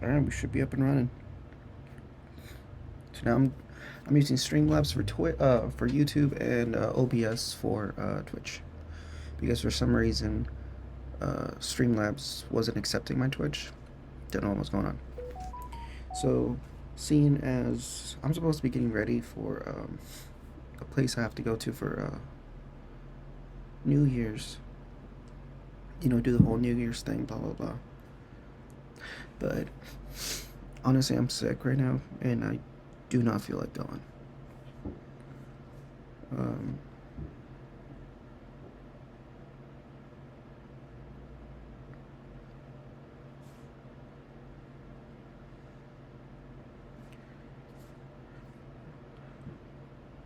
Alright, we should be up and running. So now I'm using Streamlabs for YouTube and OBS for Twitch because for some reason Streamlabs wasn't accepting my Twitch. Didn't know what was going on. So, seeing as I'm supposed to be getting ready for a place I have to go to for New Year's, do the whole New Year's thing, blah blah blah. But honestly, I'm sick right now, and I do not feel like going. Um,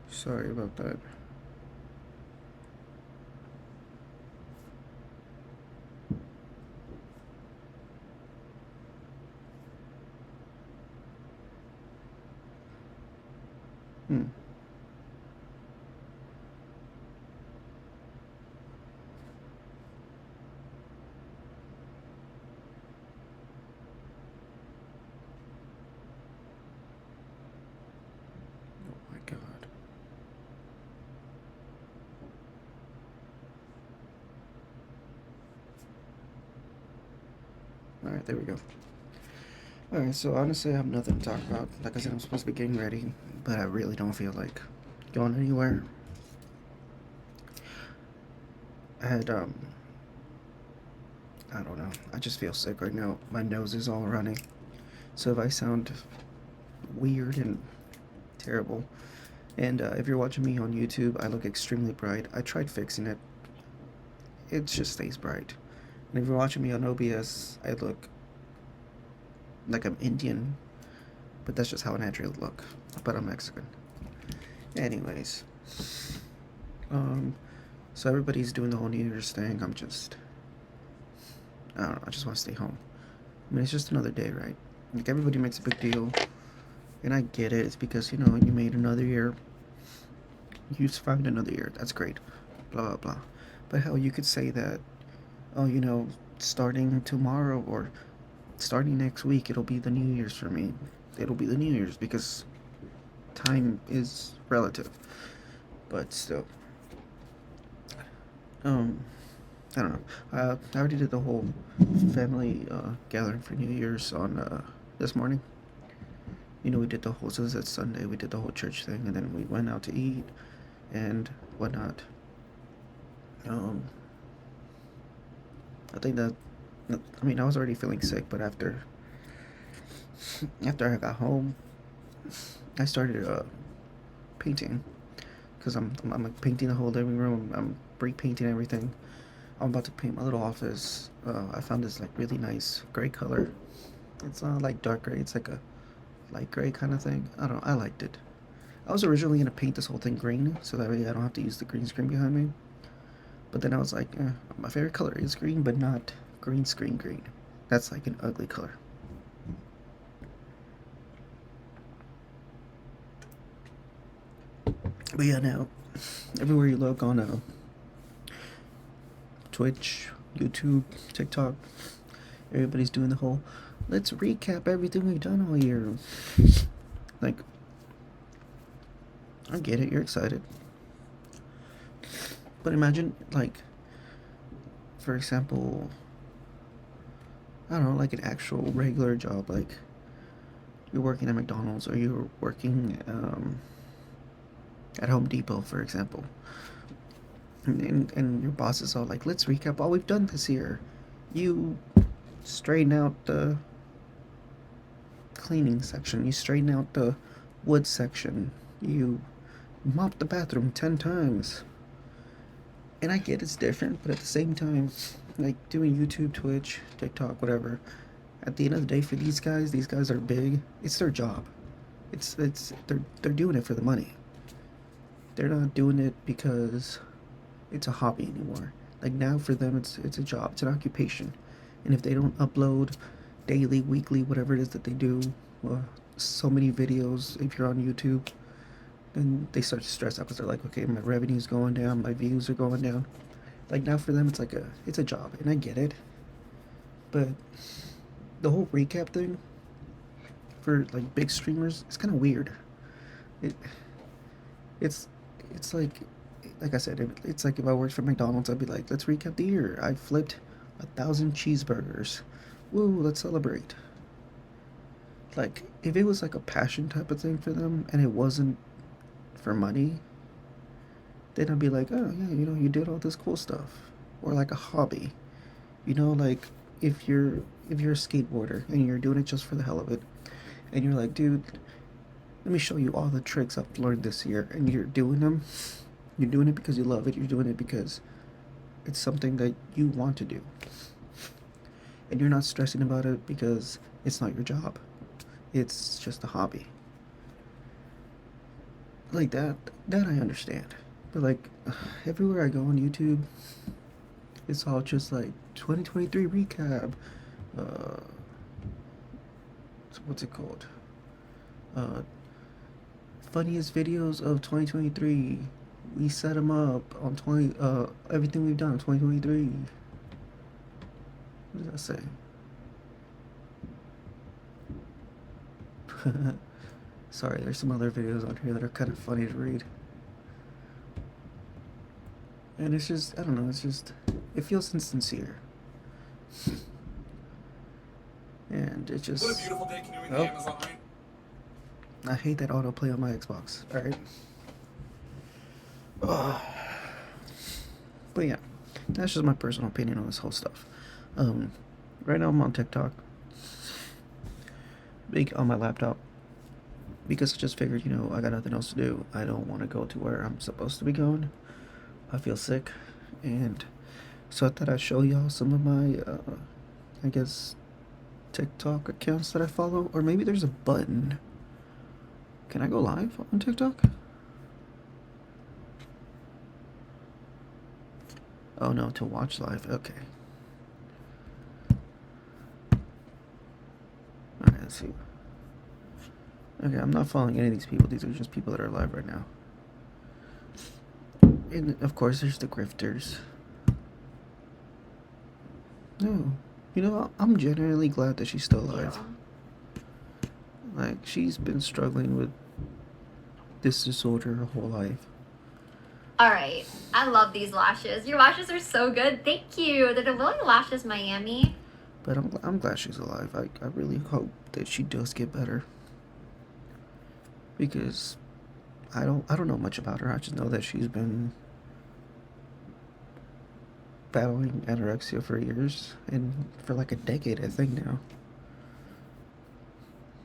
Sorry about that. Hmm. Oh my god. Alright, there we go. Alright, so honestly, I have nothing to talk about. Like I said, I'm supposed to be getting ready, but I really don't feel like going anywhere. I had, I don't know. I just feel sick right now. My nose is all running. So if I sound weird and terrible, and if you're watching me on YouTube, I look extremely bright. I tried fixing it. It just stays bright. And if you're watching me on OBS, I look like I'm Indian, but that's just how I naturally look. But I'm Mexican. Anyways, so everybody's doing the whole New Year's thing. I don't know. I just want to stay home. I mean, it's just another day, right? Like everybody makes a big deal, and I get it. It's because you made another year. You survived another year. That's great. Blah blah blah. But hell, you could say that. Oh, starting tomorrow or starting next week, it'll be the New Year's for me. It'll be the New Year's because time is relative. But still, um, I don't know. I already did the whole family gathering for New Year's on this morning. We did the whole, since it's Sunday, we did the whole church thing, and then we went out to eat and whatnot. Um, I think that, I mean, I was already feeling sick, but after I got home, I started painting because I'm like painting the whole living room. I'm repainting everything. I'm about to paint my little office. I found this like really nice gray color. It's not like dark gray. It's like a light gray kind of thing. I don't know. I liked it. I was originally gonna paint this whole thing green, so that way I don't have to use the green screen behind me. But then I was like, my favorite color is green, but not green screen green. That's like an ugly color. But yeah, now everywhere you look on Twitch, YouTube, TikTok, everybody's doing the whole let's recap everything we've done all year. Like, I get it, you're excited. But imagine, like, for example, I don't know, like an actual regular job, like you're working at McDonald's or you're working at Home Depot, for example. And your boss is all like, let's recap all we've done this year. You straighten out the cleaning section, you straighten out the wood section, you mop the bathroom 10 times. And I get it's different, but at the same time, like doing YouTube, Twitch, TikTok, whatever, at the end of the day, for these guys are big. It's their job. They're doing it for the money. They're not doing it because it's a hobby anymore. Like now for them, it's a job. It's an occupation. And if they don't upload daily, weekly, whatever it is that they do, so many videos, if you're on YouTube, then they start to stress out because they're like, okay, my revenue's going down, my views are going down. Like now for them, it's a job, and I get it. But the whole recap thing, for like big streamers, it's kind of weird. It it's it's like I said, it's like if I worked for McDonald's, I'd be like, let's recap the year. I flipped 1,000 cheeseburgers. Woo, let's celebrate. Like if it was like a passion type of thing for them and it wasn't for money, then I'd be like, oh yeah, you did all this cool stuff, or like a hobby, like if you're a skateboarder and you're doing it just for the hell of it, and you're like, dude, let me show you all the tricks I've learned this year, and you're doing them. You're doing it because you love it. You're doing it because it's something that you want to do, and you're not stressing about it because it's not your job. It's just a hobby. Like that I understand. But like everywhere I go on YouTube, it's all just like 2023 recap. Uh, what's it called? Uh, Funniest videos of 2023. We set them up on everything we've done in 2023. What does that say? Sorry, there's some other videos on here that are kind of funny to read. And it's just, I don't know, it feels insincere. And it just... What a beautiful day. Can you read the Amazon link? I hate that autoplay on my Xbox. Alright. But yeah, that's just my personal opinion on this whole stuff. Right now I'm on TikTok. Big on my laptop. Because I just figured, I got nothing else to do. I don't want to go to where I'm supposed to be going. I feel sick. And so I thought I'd show y'all some of my, I guess, TikTok accounts that I follow. Or maybe there's a button. Can I go live on TikTok? Oh no, to watch live. Okay. Alright, let's see. Okay, I'm not following any of these people. These are just people that are live right now. And of course, there's the grifters. No. I'm genuinely glad that she's still alive. Like, she's been struggling with this disorder her whole life. Alright, I love these lashes. Your lashes are so good. Thank you. They're the Willing Lashes Miami. But I'm glad she's alive. I really hope that she does get better. Because I don't know much about her. I just know that she's been battling anorexia for years, and for like a decade, I think now.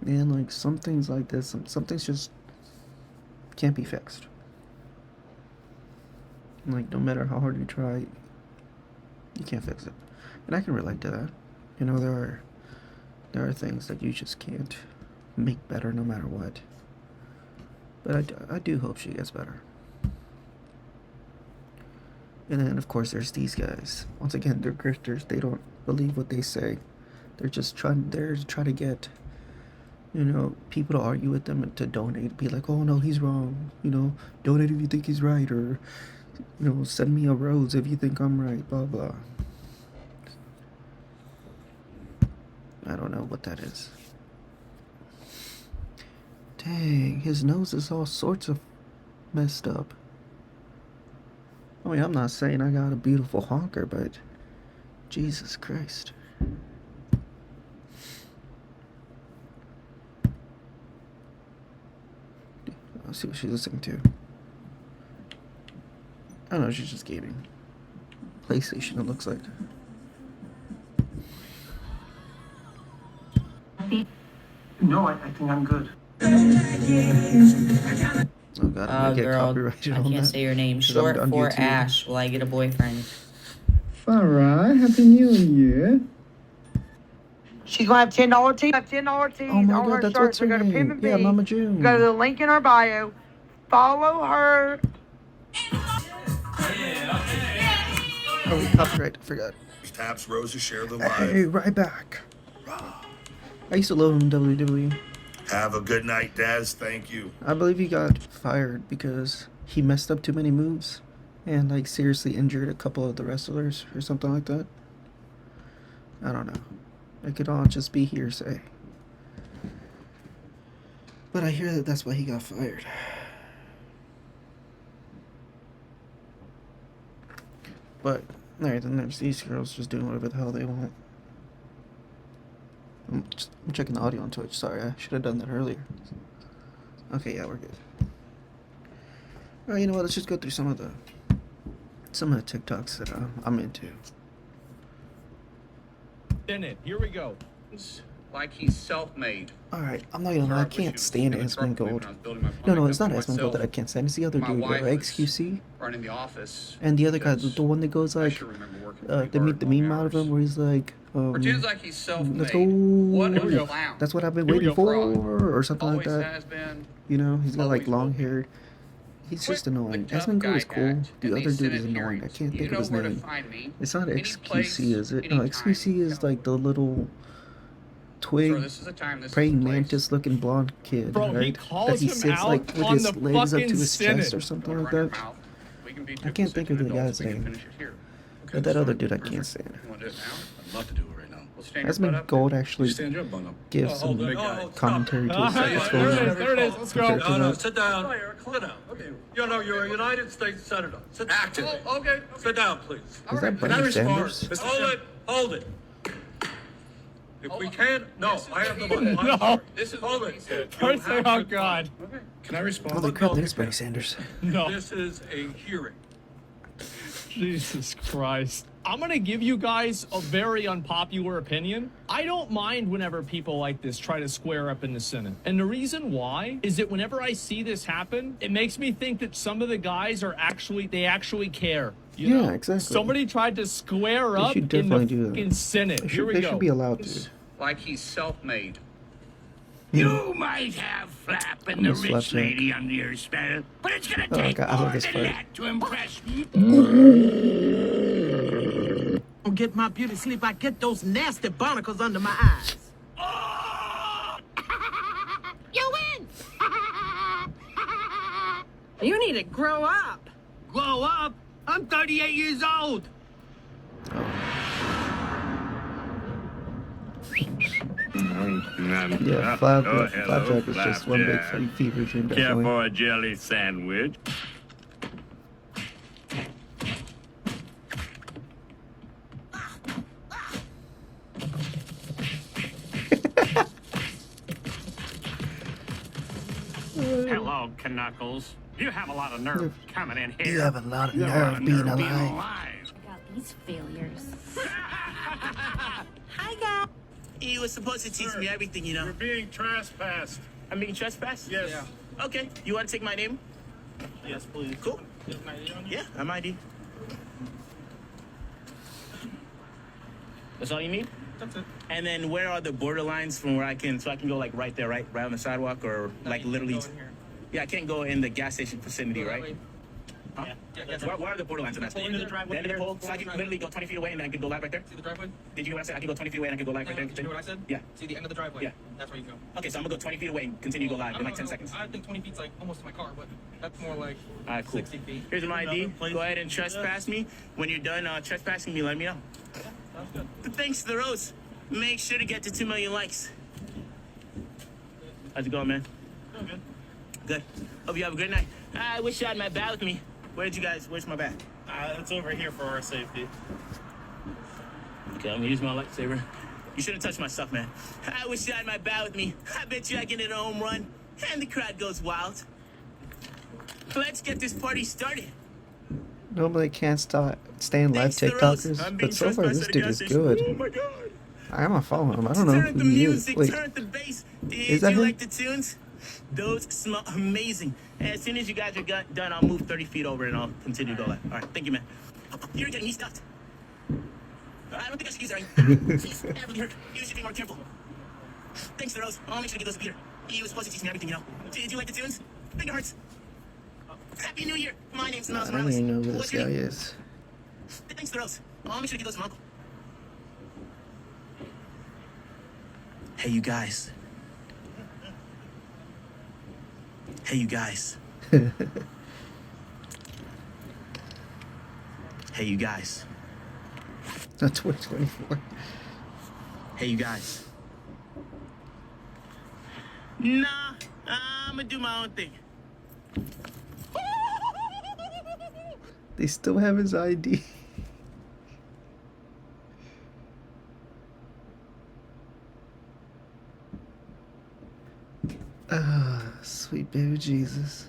And like some things like this, some things just can't be fixed. Like no matter how hard you try, you can't fix it. And I can relate to that. There are things that you just can't make better no matter what. But I do hope she gets better. And then, of course, there's these guys. Once again, they're grifters. They don't believe what they say. They're just trying to get, people to argue with them and to donate. Be like, oh, no, he's wrong. Donate if you think he's right. Or, send me a rose if you think I'm right. Blah, blah. I don't know what that is. Dang, his nose is all sorts of messed up. I mean, I'm not saying I got a beautiful honker, but Jesus Christ. Let's see what she's listening to. I don't know, she's just gaming. PlayStation, it looks like. No, I think I'm good. Oh god, I'm gonna get girl, copyrighted I on can't that. say your name. 'Cause Short I'm for YouTube. Ash. Will I get a boyfriend? Farah, Happy New Year. She's gonna have $10 tees. $10 tees Oh my on god, her that's shirt. what's So her go to name. Pim Yeah, Mama June. Go to the link in her bio. Follow her. Oh, copyright, I forgot. Taps Rosa share the Hey, live. right back. I used to love him in WWE. Have a good night, Daz. Thank you. I believe he got fired because he messed up too many moves and like seriously injured a couple of the wrestlers or something like that. I don't know. It could all just be hearsay. But I hear that that's why he got fired. But, alright, then there's these girls just doing whatever the hell they want. I'm checking the audio on Twitch. Sorry, I should have done that earlier. Okay, yeah, we're good. Alright, you know what? Let's just go through some of the TikToks that I'm into. In it. Here we go. Like he's self-made. Alright, I'm not gonna lie, I can't stand Asmongold. No, it's not Asmongold that I can't stand. It's the other dude, XQC. Running the office. And the other guy, the one that goes like, they meet the meme out of him where he's like, pretends like he's self-made. let's go. What a clown. That's what I've been Here we waiting go. for, or something like Always that. has been. You know, he's got like always long will be. hair. He's just Quit annoying. the tough Asmongold guy is cool. act The in other these dude is Senate annoying. I hearings. can't You think of know his where to name. find me. It's not Any XQC, place, is it? No, anytime. XQC is like the little Sir, twig this is the time, this is praying the place. mantis looking blonde kid, Bro, he right? calls That he him sits out like with on his the legs up to fucking his Senate. chest or something Don't like run your that. mouth. We can be I two can't think of the consenting adults. guy's We can name. finish it here. But that other dude I can't stand. You want to do it now? I'd love to do it right now. Well, stand your butt up. Asmongold actually Stand your butt up. gives Oh, some hold it. Oh, stop. commentary to Ah, what's there going it is. on. There it is. Let's go. Compared to No, that. sit down. Sit down. Okay. You know, you're a United States Senator. Sit down. Actively. Oh, okay. Sit down, please. Is that Can I Bernie respond? Sanders? Hold it. If we can't, no, I have the mic. I'm No. sorry. This is Hold what he it. said. First thing, oh God. Can I respond? Holy crap, there's Bernie Sanders. No. This is a hearing. Jesus Christ. I'm gonna give you guys a very unpopular opinion. I don't mind whenever people like this try to square up in the Senate. And the reason why is that whenever I see this happen, it makes me think that some of the guys they actually care. You Yeah, know? exactly. Somebody tried to square They up should in definitely the do that. fucking Senate. They Here should, we they go. should be allowed to. Like he's self-made. You might have Flap and the Almost rich left lady under your spell, but it's gonna Oh, take God, I love more this than part. that to impress me. Get my beauty sleep. I get those nasty barnacles under my eyes. You win! You need to grow up. Grow up? I'm 38 years old. Yeah, Flapjack is just one big funny fever dream. Care Definitely. for a jelly sandwich? Hello, Knuckles. You have a lot of nerve coming in here. You have a lot of You have a lot nerve being alive. Check out these failures. Hi, guys. You were supposed to teach me everything, you know. You're being trespassed. I'm being trespassed? Yes. Yeah. Okay. You want to take my name? Yes, please. Cool. Yeah, I'm ID. That's all you need? That's it. And then where are the borderlines from where I can go like right there, right on the sidewalk, or like literally? Yeah, I can't go in the gas station vicinity, right? Huh? Where are the borderlines in that? Pull into the driveway. The end of the pole, so I can literally go 20 feet away and then I can go live right there? See the driveway? Did you hear what I said? I can go 20 feet away and I can go live right there? Did you hear what I said? Yeah. See the end of the driveway? Yeah. That's where you go. Okay, so I'm gonna go 20 feet away and continue to go live in like 10 No, seconds. I think 20 feet's like almost to my car, but that's more like All right, cool. 60 feet. Here's my ID. Go ahead and trespass me. When you're done trespassing me, let me know. Sounds good. Thanks to the Rose. Make sure to get to 2 million likes. How's it going, man? Doing good. Good. Hope you have a good night. I wish I had my bat with me. Where's my bat? It's over here for our safety. Okay, I'm gonna use my lightsaber. You shouldn't touch my stuff, man. I wish I had my bat with me. I bet you I can hit a home run, and the crowd goes wild. Let's get this party started. Normally can't stand live Thanks to the Rose. TikTokers, I'm being but so far this trespassed at a dude gas is station. good. Oh my god. I'm gonna follow him. I don't know Turn who the he is. music, Wait, turn the bass. Did is that you him? like the tunes? Those smell amazing. And as soon as you guys are done, I'll move 30 feet over and I'll continue to go live. All right, thank you, man. You're getting me stuffed. I don't think I should use that. Jeez, that really hurt. You should be more careful. Thanks, the Rose. I'll make sure to get those to Peter. He was supposed to teach me everything, you know. Did you like the tunes? Finger hearts. Happy New Year. My name's I Miles don't Morales. even know who this What's your guy name? is. Thanks, the Rose. I'll make sure to get those to my uncle. Hey, you guys. Hey, you guys. Hey, you guys. That's 2024. Hey, you guys. Nah, I'm gonna do my own thing. They still have his ID. Ah, sweet baby Jesus.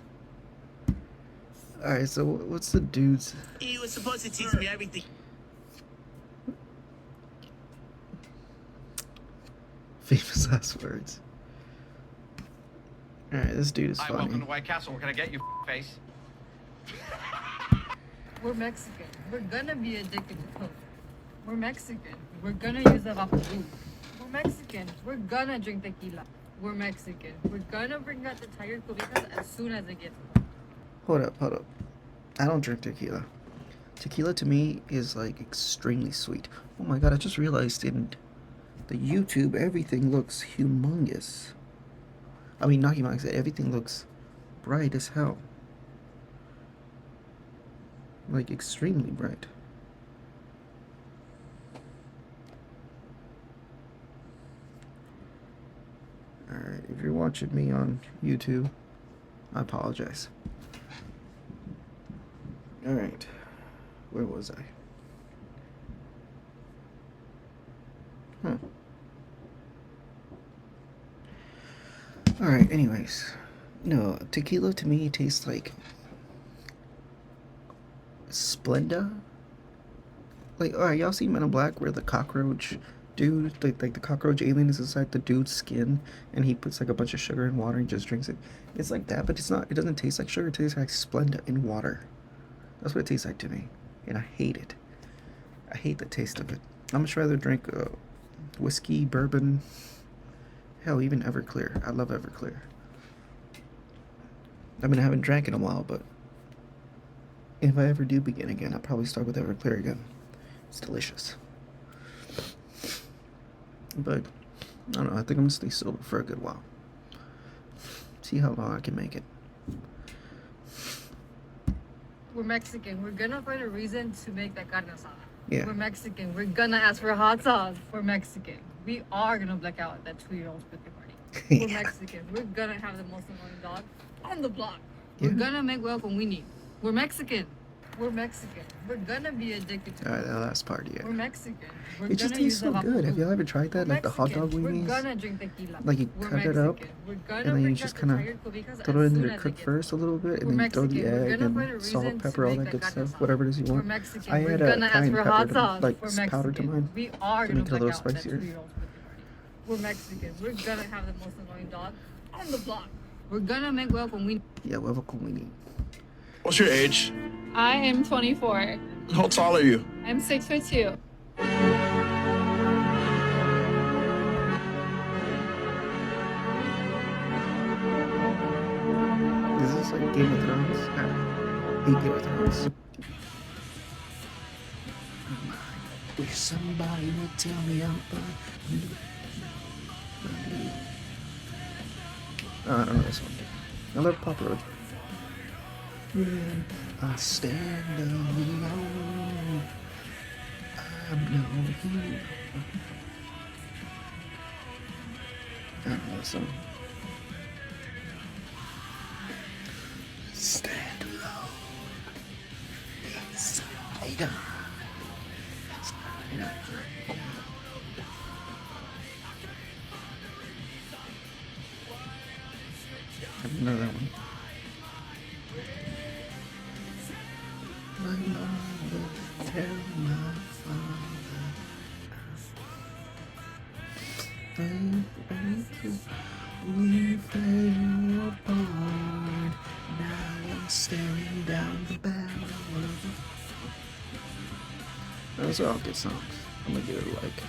Alright, so what's the dude's He was supposed to teach me everything. famous last words? Alright, this dude is Hi, funny. welcome to White Castle. What can I get you, face? We're Mexican. We're gonna be addicted to Coke. We're Mexican. We're gonna use a vaporub. We're Mexican. We're gonna drink tequila. We're Mexican. We're gonna bring out the tired cobijas as soon as it gets home. Hold up. I don't drink tequila. Tequila to me is like extremely sweet. Oh my god, I just realized in the YouTube everything looks humongous. I mean, not humongous, everything looks bright as hell. Like extremely bright. Alright, if you're watching me on YouTube, I apologize. Alright, where was I? Alright, anyways. No, tequila to me tastes like Splenda. Like, alright, y'all see Men in Black where the cockroach dude, like the cockroach alien is inside the dude's skin and he puts like a bunch of sugar in water and just drinks it. It's like that, but it doesn't taste like sugar, it tastes like Splenda in water. That's what it tastes like to me. And I hate it. I hate the taste of it. I'd much rather drink whiskey, bourbon, hell, even Everclear. I love Everclear. I mean, I haven't drank in a while, but if I ever do begin again, I'll probably start with Everclear again. It's delicious. But, I don't know, I think I'm gonna stay sober for a good while. See how long I can make it. We're Mexican. We're gonna find a reason to make that carne asada. Yeah. We're Mexican. We're gonna ask for hot sauce. We're Mexican. We are gonna black out at that 2-year-old's birthday party. We're Mexican. We're gonna have the most annoying dog on the block. Yeah. We're gonna make welcome weenie. We're Mexican. We're Mexican. We're gonna be addicted to Alright, that last part, yeah. We're Mexican. We're It just gonna tastes use so a good. Have vaporub. y'all ever tried that? We're Like the hot dog Mexican. We're weenies? gonna drink tequila. Like you We're cut it up, Mexican. We're gonna and then you bring just out kind the of tired cobijas throw it as in soon there, as cook it gets first a home. little bit, We're and then throw the Mexican. We're egg gonna find a and salt, reason to pepper, all make that that good carne stuff, asada. whatever it is you We're want. Mexican. I We're had gonna ask cayenne for pepper hot to, sauce. like We're powder to Mexican. mine We are to gonna make it a black little out at that spicier. 2-year-old's birthday party. We're Mexican. We're gonna have the most annoying dog on the block. We're gonna make welcome weenie. Yeah, welcome weenie. What's your age? I am 24. How tall are you? I'm 6'2". Is this like Game of Thrones? I hate Game of Thrones. Wish somebody would tell me I'm fine. I don't know this one. I love Papa Roach. When I stand alone, I'm no hero. I don't know this song. Stand alone. Inside out. I don't know that one. My mother tell my father we fell apart. Now I'm staring down the barrel. Those are all good songs. I'm gonna give it a like.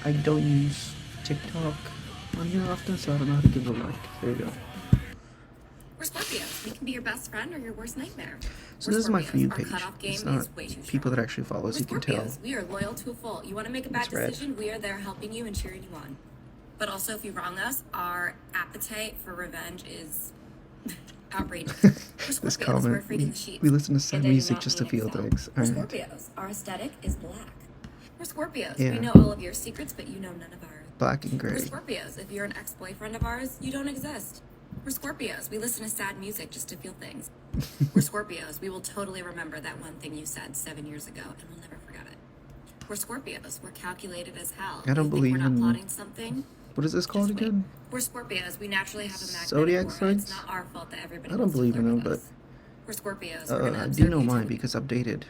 I don't use TikTok on here often, so I don't know how to give it a like. There you go. We're Scorpios. We can be your best friend or your worst nightmare. So We're this is my Scorpios. For You Our page. cutoff game It's not is way too people that actually follow, as We're you can tell. Scorpios. We are loyal to a fault. You want to make a bad It's red. decision, we are there helping you and cheering you on. But also, if you wrong us, our appetite for revenge is outrageous. We're This Scorpios. We're comment, afraid of the sheep. we listen to sad And I do music not just to mean feel excel. things. We're Alright. Scorpios. Our aesthetic is black. We're Scorpios. Yeah. We know all of your secrets, but you know none of ours. black and We're gray. Scorpios. If you're an ex-boyfriend of ours, you don't exist. We're Scorpios. We listen to sad music just to feel things. We're Scorpios. We will totally remember that one thing you said 7 years ago, and we'll never forget it. We're Scorpios. We're calculated as hell. I don't We think believe we're not in- plotting something. What is this called Just wait. again? We're Scorpios. We naturally have a magnetic Zodiac aura. It's signs? not our fault that everybody I don't wants to believe in flirt them, with but us. We're Scorpios. We're gonna I do observe know each mine other. because I've dated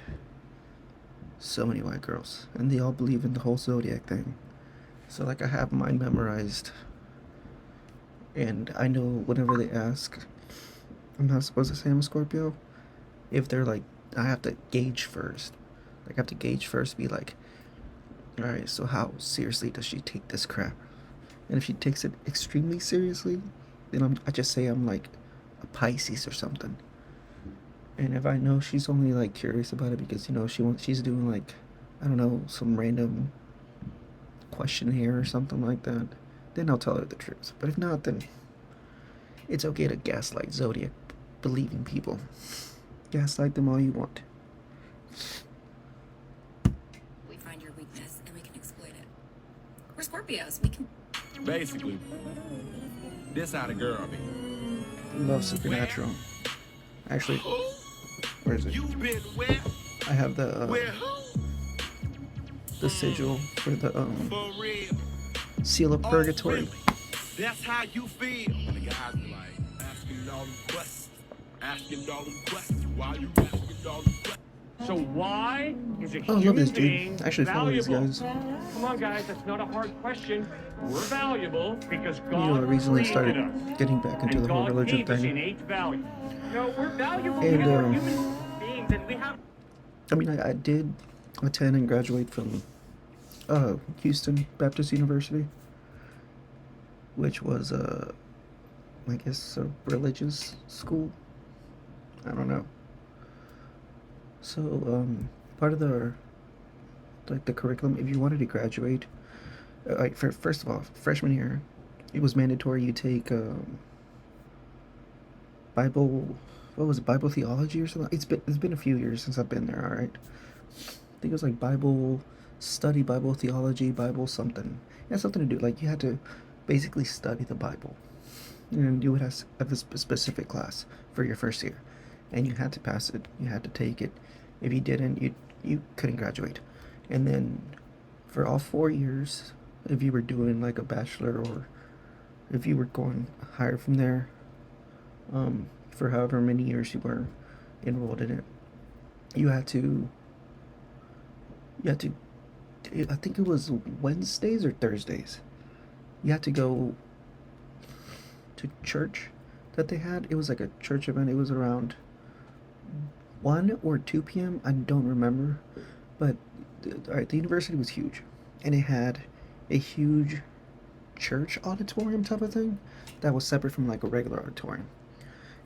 so many white girls, and they all believe in the whole zodiac thing. So like I have mine memorized, and I know whenever they ask, I'm not supposed to say I'm a Scorpio. If they're like, I have to gauge first. Like I have to gauge first, be like, all right, so how seriously does she take this crap? And if she takes it extremely seriously, then I just say I'm like a Pisces or something. And if I know she's only like curious about it because she's doing like, I don't know, some random questionnaire or something like that, then I'll tell her the truth. But if not, then it's okay to gaslight zodiac believing people. Gaslight them all you want. We find your weakness and we can exploit it. We're Scorpios. We can. Basically, this how the girl be. Love Supernatural. Actually, where is it? You been where? I have the who? sigil for the For real. seal of purgatory. Really? That's how you feel. When the guys be like, asking all them questions. Asking all them questions. Why you asking all them questions? So why is a Oh, I love human this dude. being I actually follow these valuable? guys. Come on, guys, that's not a hard question. We're valuable because You know, I God recently created started us. getting back into And the whole God religion gave us thing. innate value. No, we're valuable And, because we're human beings and we have. I mean, I did attend and graduate from Houston Baptist University, which was I guess a religious school. I don't know. So part of the curriculum, if you wanted to graduate, first of all, freshman year, it was mandatory you take Bible. What was it, Bible theology or something? It's been a few years since I've been there. All right, I think it was like Bible study, Bible theology, Bible something. It had something to do, like you had to basically study the Bible, and you would have a specific class for your first year, and you had to pass it. You had to take it. If you didn't, you couldn't graduate. And then for all 4 years, if you were doing like a bachelor or if you were going higher from there, for however many years you were enrolled in it, you had to, I think it was Wednesdays or Thursdays, you had to go to church that they had. It was like a church event. It was around 1 or 2 p.m. I don't remember, but the university was huge, and it had a huge church auditorium type of thing that was separate from like a regular auditorium,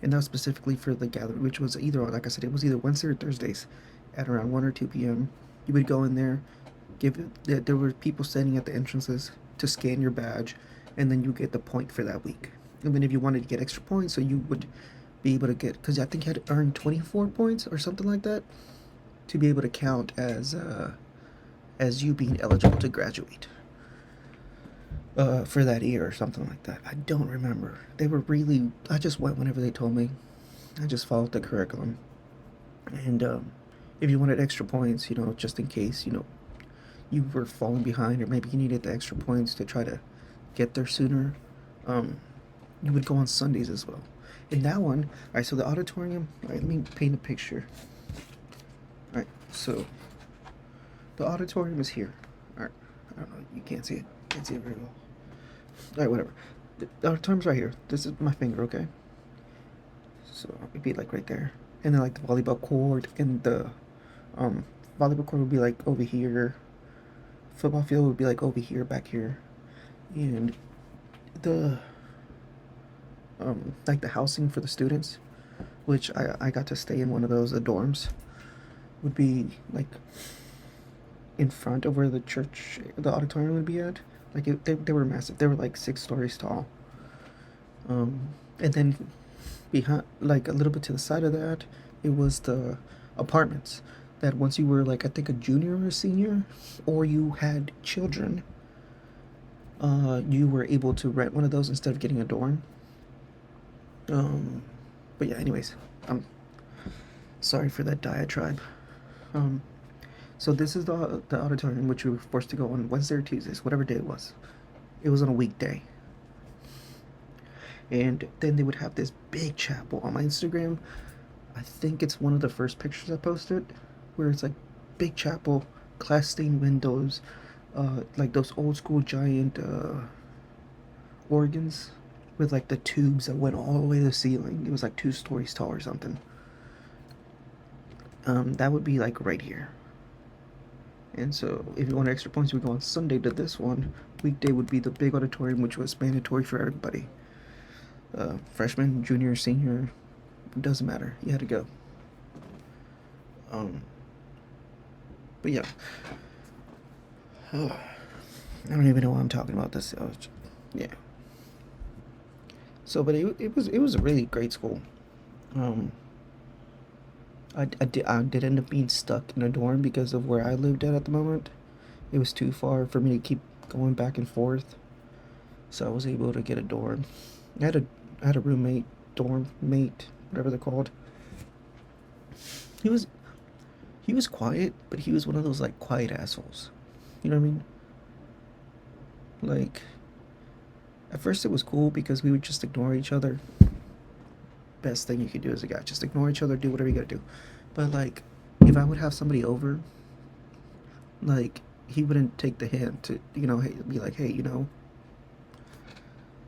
and that was specifically for the gathering, which was either, like I said, it was either Wednesday or Thursdays at around 1 or 2 p.m. You would go in there, there were people standing at the entrances to scan your badge, and then you get the point for that week. And then if you wanted to get extra points, so you would be able to get, because I think you had to earn 24 points or something like that to be able to count as you being eligible to graduate for that year or something like that. I don't remember. They were really, I just went whenever they told me. I just followed the curriculum. And if you wanted extra points, just in case, you were falling behind, or maybe you needed the extra points to try to get there sooner, you would go on Sundays as well. In that one, all right, so the auditorium, all right, let me paint a picture. All right, so the auditorium is here. All right, I don't know, you can't see it. Can't see it very well. All right, whatever. The auditorium's right here. This is my finger, okay? So it'd be like right there. And then like the volleyball court, and the volleyball court would be like over here. Football field would be like over here, back here. And the like the housing for the students, which I got to stay in one of those dorms, would be like in front of where the auditorium would be at. Like they were massive. They were like 6 stories tall. And then behind, like a little bit to the side of that, it was the apartments that once you were like, I think a junior or a senior, or you had children, you were able to rent one of those instead of getting a dorm. But yeah, anyways, I'm sorry for that diatribe. So this is the auditorium which we were forced to go on Wednesday or Tuesdays, whatever day it was. It was on a weekday. And then they would have this big chapel on my Instagram. I think it's one of the first pictures I posted, where it's like big chapel, glass stained windows, like those old school giant organs with like the tubes that went all the way to the ceiling. It was like 2 stories tall or something. That would be like right here. And so if you want extra points, we go on Sunday to this one. Weekday would be the big auditorium, which was mandatory for everybody. Freshman, junior, senior, doesn't matter. You had to go. But yeah. I don't even know why I'm talking about this. Yeah. So, but it was a really great school. I did end up being stuck in a dorm because of where I lived at the moment. It was too far for me to keep going back and forth. So I was able to get a dorm. I had a roommate, dorm mate, whatever they're called. He was quiet, but he was one of those like quiet assholes. You know what I mean? Like, at first it was cool because we would just ignore each other. Best thing you could do as a guy, just ignore each other, do whatever you gotta do. But like, if I would have somebody over, like, he wouldn't take the hint to, you know, be like, hey, you know,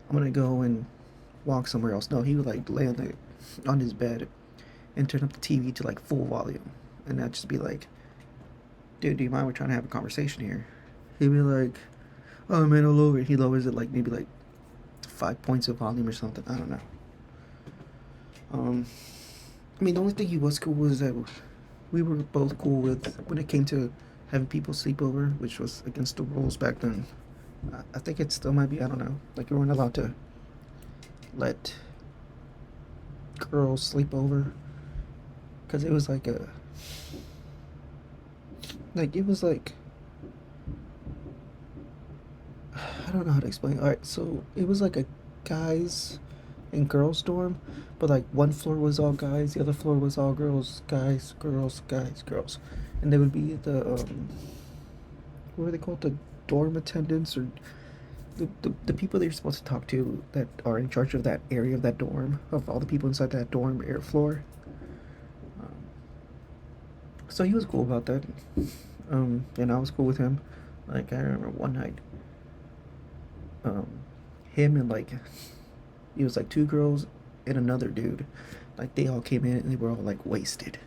I'm gonna go and walk somewhere else. No, he would like lay on his bed and turn up the TV to like full volume, and I'd just be like, dude, do you mind? We're trying to have a conversation here. He'd be like, oh man, I'll lower it. He lowers it like maybe like 5 points of volume or something. I don't know. I mean, the only thing he was cool was that we were both cool with when it came to having people sleep over, which was against the rules back then. I think it still might be. I don't know. Like, you weren't allowed to let girls sleep over, because it was like it was like, I don't know how to explain. Alright, so it was like a guys and girls dorm, but like one floor was all guys, the other floor was all girls, guys, girls, guys, girls. And they would be the what were they called, the dorm attendants, or the people that you're supposed to talk to that are in charge of that area of that dorm, of all the people inside that dorm air floor. So he was cool about that, and I was cool with him. Like, I remember one night, him and like, it was like 2 girls and another dude, like they all came in and they were all like wasted,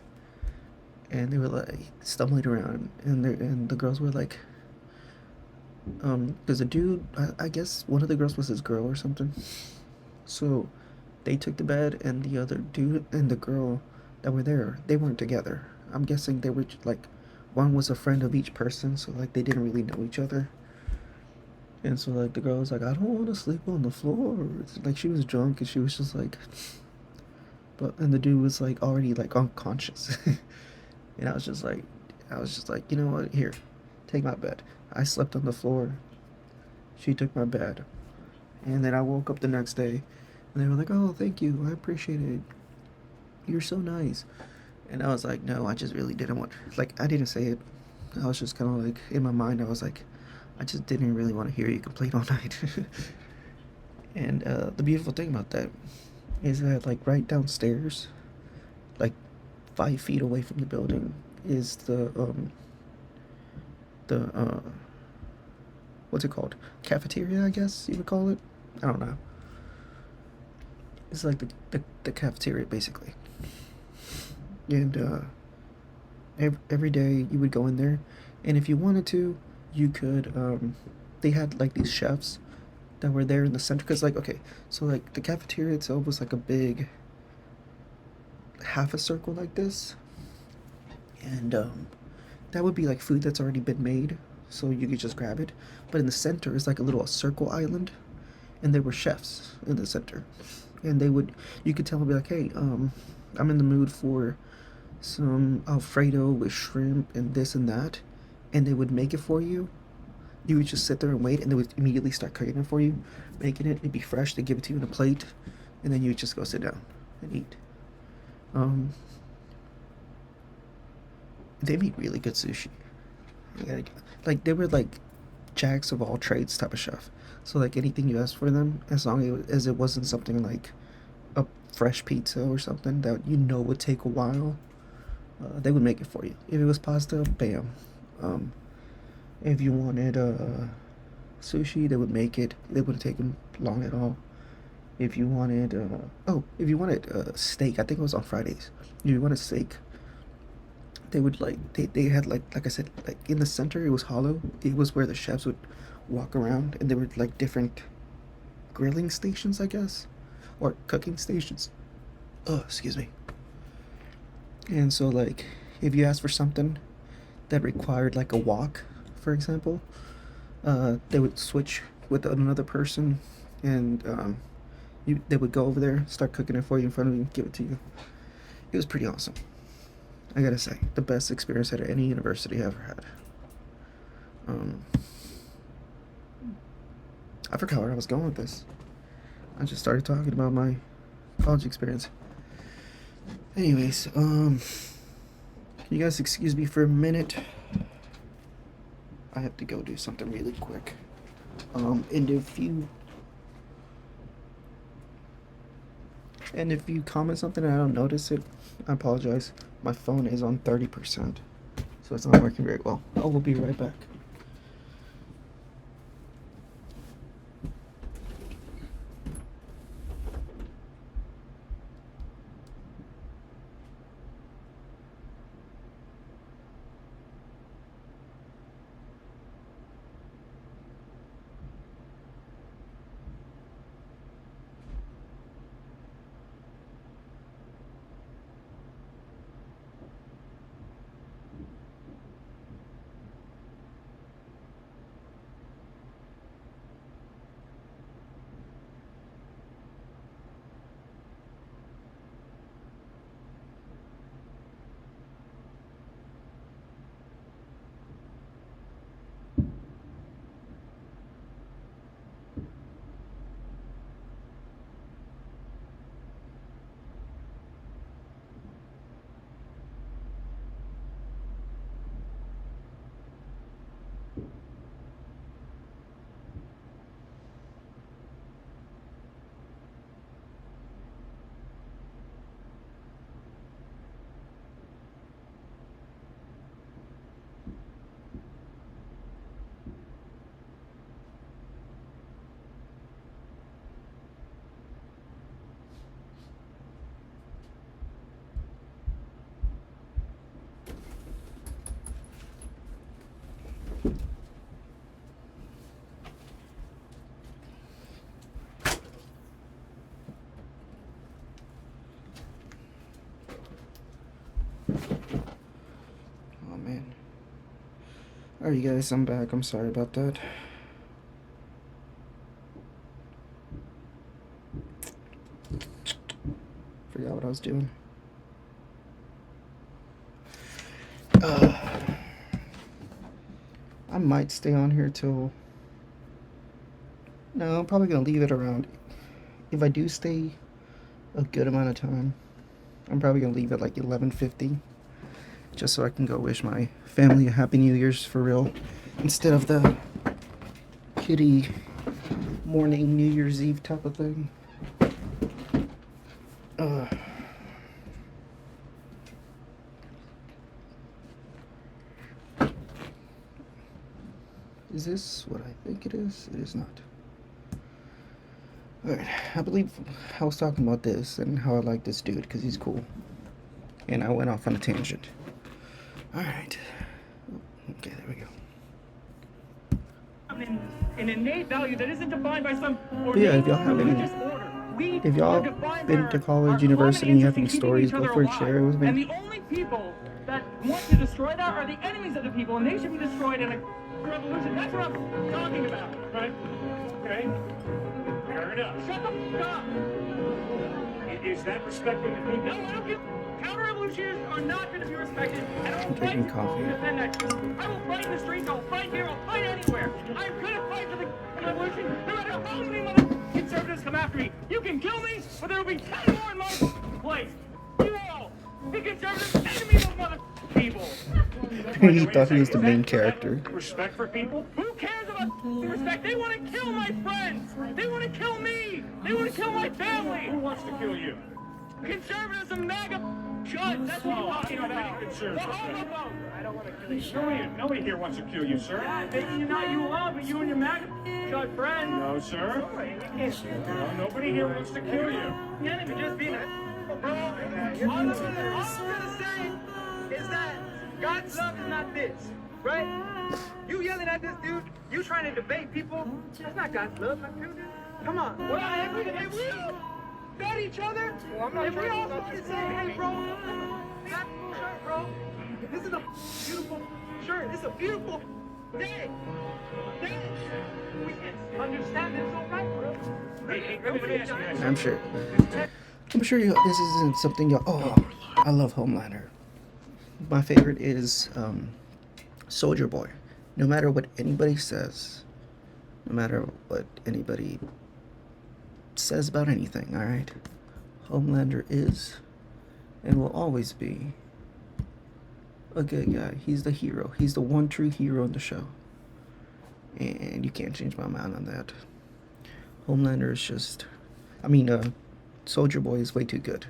and they were like stumbling around, and the girls were like, there's a dude, I guess one of the girls was his girl or something, so they took the bed, and the other dude and the girl that were there, they weren't together. I'm guessing they were like, one was a friend of each person, so like they didn't really know each other. And so like the girl was like, I don't want to sleep on the floor. Like, she was drunk and she was just like, and the dude was like already like unconscious. And I was just like, you know what, here, take my bed. I slept on the floor, she took my bed, and then I woke up the next day and they were like, oh, thank you, I appreciate it, you're so nice. And I was like, no, I just really didn't want, like, I didn't say it, I was just kind of like, in my mind I was like, I just didn't really want to hear you complain all night. And the beautiful thing about that is that, like, right downstairs, like 5 feet away from the building, is the what's it called? Cafeteria, I guess you would call it. I don't know. It's like the cafeteria, basically. And every day you would go in there, and if you wanted to, you could, they had like these chefs that were there in the center, because like, okay, so like the cafeteria itself was like a big half a circle like this, and that would be like food that's already been made, so you could just grab it. But in the center is like a little circle island, and there were chefs in the center, and you could tell them, be like, hey, I'm in the mood for some Alfredo with shrimp and this and that, and they would make it for you, You would just sit there and wait, and they would immediately start cooking it for you, making it. It'd be fresh. They give it to you in a plate, and then you would just go sit down and eat. They made really good sushi. Like they were like jacks of all trades type of chef. So like anything you asked for them, as long as it wasn't something like a fresh pizza or something that you know would take a while, they would make it for you. If it was pasta, bam. If you wanted sushi, they would make it. They wouldn't take them long at all. If you wanted steak, I think it was on Fridays. If you wanted steak, they would they had like I said, like in the center it was hollow. It was where the chefs would walk around, and there were like different grilling stations, I guess, or cooking stations. Oh, excuse me. And so like if you asked for something that required like a walk, for example, they would switch with another person, and they would go over there, start cooking it for you in front of you, give it to you. It was pretty awesome. I gotta say, the best experience at any university I ever had. I forgot where I was going with this. I just started talking about my college experience. Anyways, can you guys excuse me for a minute? I have to go do something really quick. And if you comment something and I don't notice it, I apologize. My phone is on 30%, so it's not working very well. I will be right back. Oh man. Alright, you guys, I'm back. I'm sorry about that. Forgot what I was doing. I might stay on here till... No, I'm probably gonna leave it around. If I do stay a good amount of time, I'm probably gonna leave it like 11:50, just so I can go wish my family a Happy New Year's for real, instead of the kitty morning New Year's Eve type of thing. Is this what I think it is? It is not. Alright, I believe I was talking about this and how I like this dude because he's cool. And I went off on a tangent. Alright. Okay, there we go. An innate value that isn't defined by some But yeah, if y'all have any, if y'all been to college, university, and you have any stories, go for it, share it with me. And the only people that want to destroy that are the enemies of the people, and they should be destroyed in a revolution. That's what I'm talking about, right? Okay? Fair enough. Shut the f*** up! Is that respecting the people? No, I don't give Counter-revolutionists are not going to be respected, and I will fight Drinking coffee. to defend that truth. I will fight in the streets, I will fight here, I'll fight anywhere. I'm going to fight for the revolution, no matter how many mother conservatives come after me. You can kill me, but there will be 10 more in my place. You all, the conservatives, enemies of mother people. He thought he was the main character. Respect for people? Who cares about respect? They want to kill my friends. They want to kill me. They want to kill my family. Who wants to kill you? Conservatives and MAGA chuds. That's what I'm talking about. The homophobe. I don't want to kill you. Nobody here wants to kill you, sir. Yeah, maybe not you alone, but you and your MAGA chud friend. No, sir. No, nobody here wants to kill you. The enemy just being a bro. All I'm gonna say is that God's love is not this, right? You yelling at this dude, you trying to debate people, that's not God's love, my dude. Come on. Well, if we all got each other, if we all started saying, hey, bro, that shirt, bro, this is a beautiful shirt, it's a beautiful day. We can understand this, all right, bro? Hey, let me ask you guys. I'm sure this isn't something y'all. Oh, I love Homelander. My favorite is Soldier Boy. No matter what anybody says, no matter what anybody says about anything, alright? Homelander is and will always be a good guy. He's the hero. He's the one true hero in the show. And you can't change my mind on that. Homelander is just... Soldier Boy is way too good.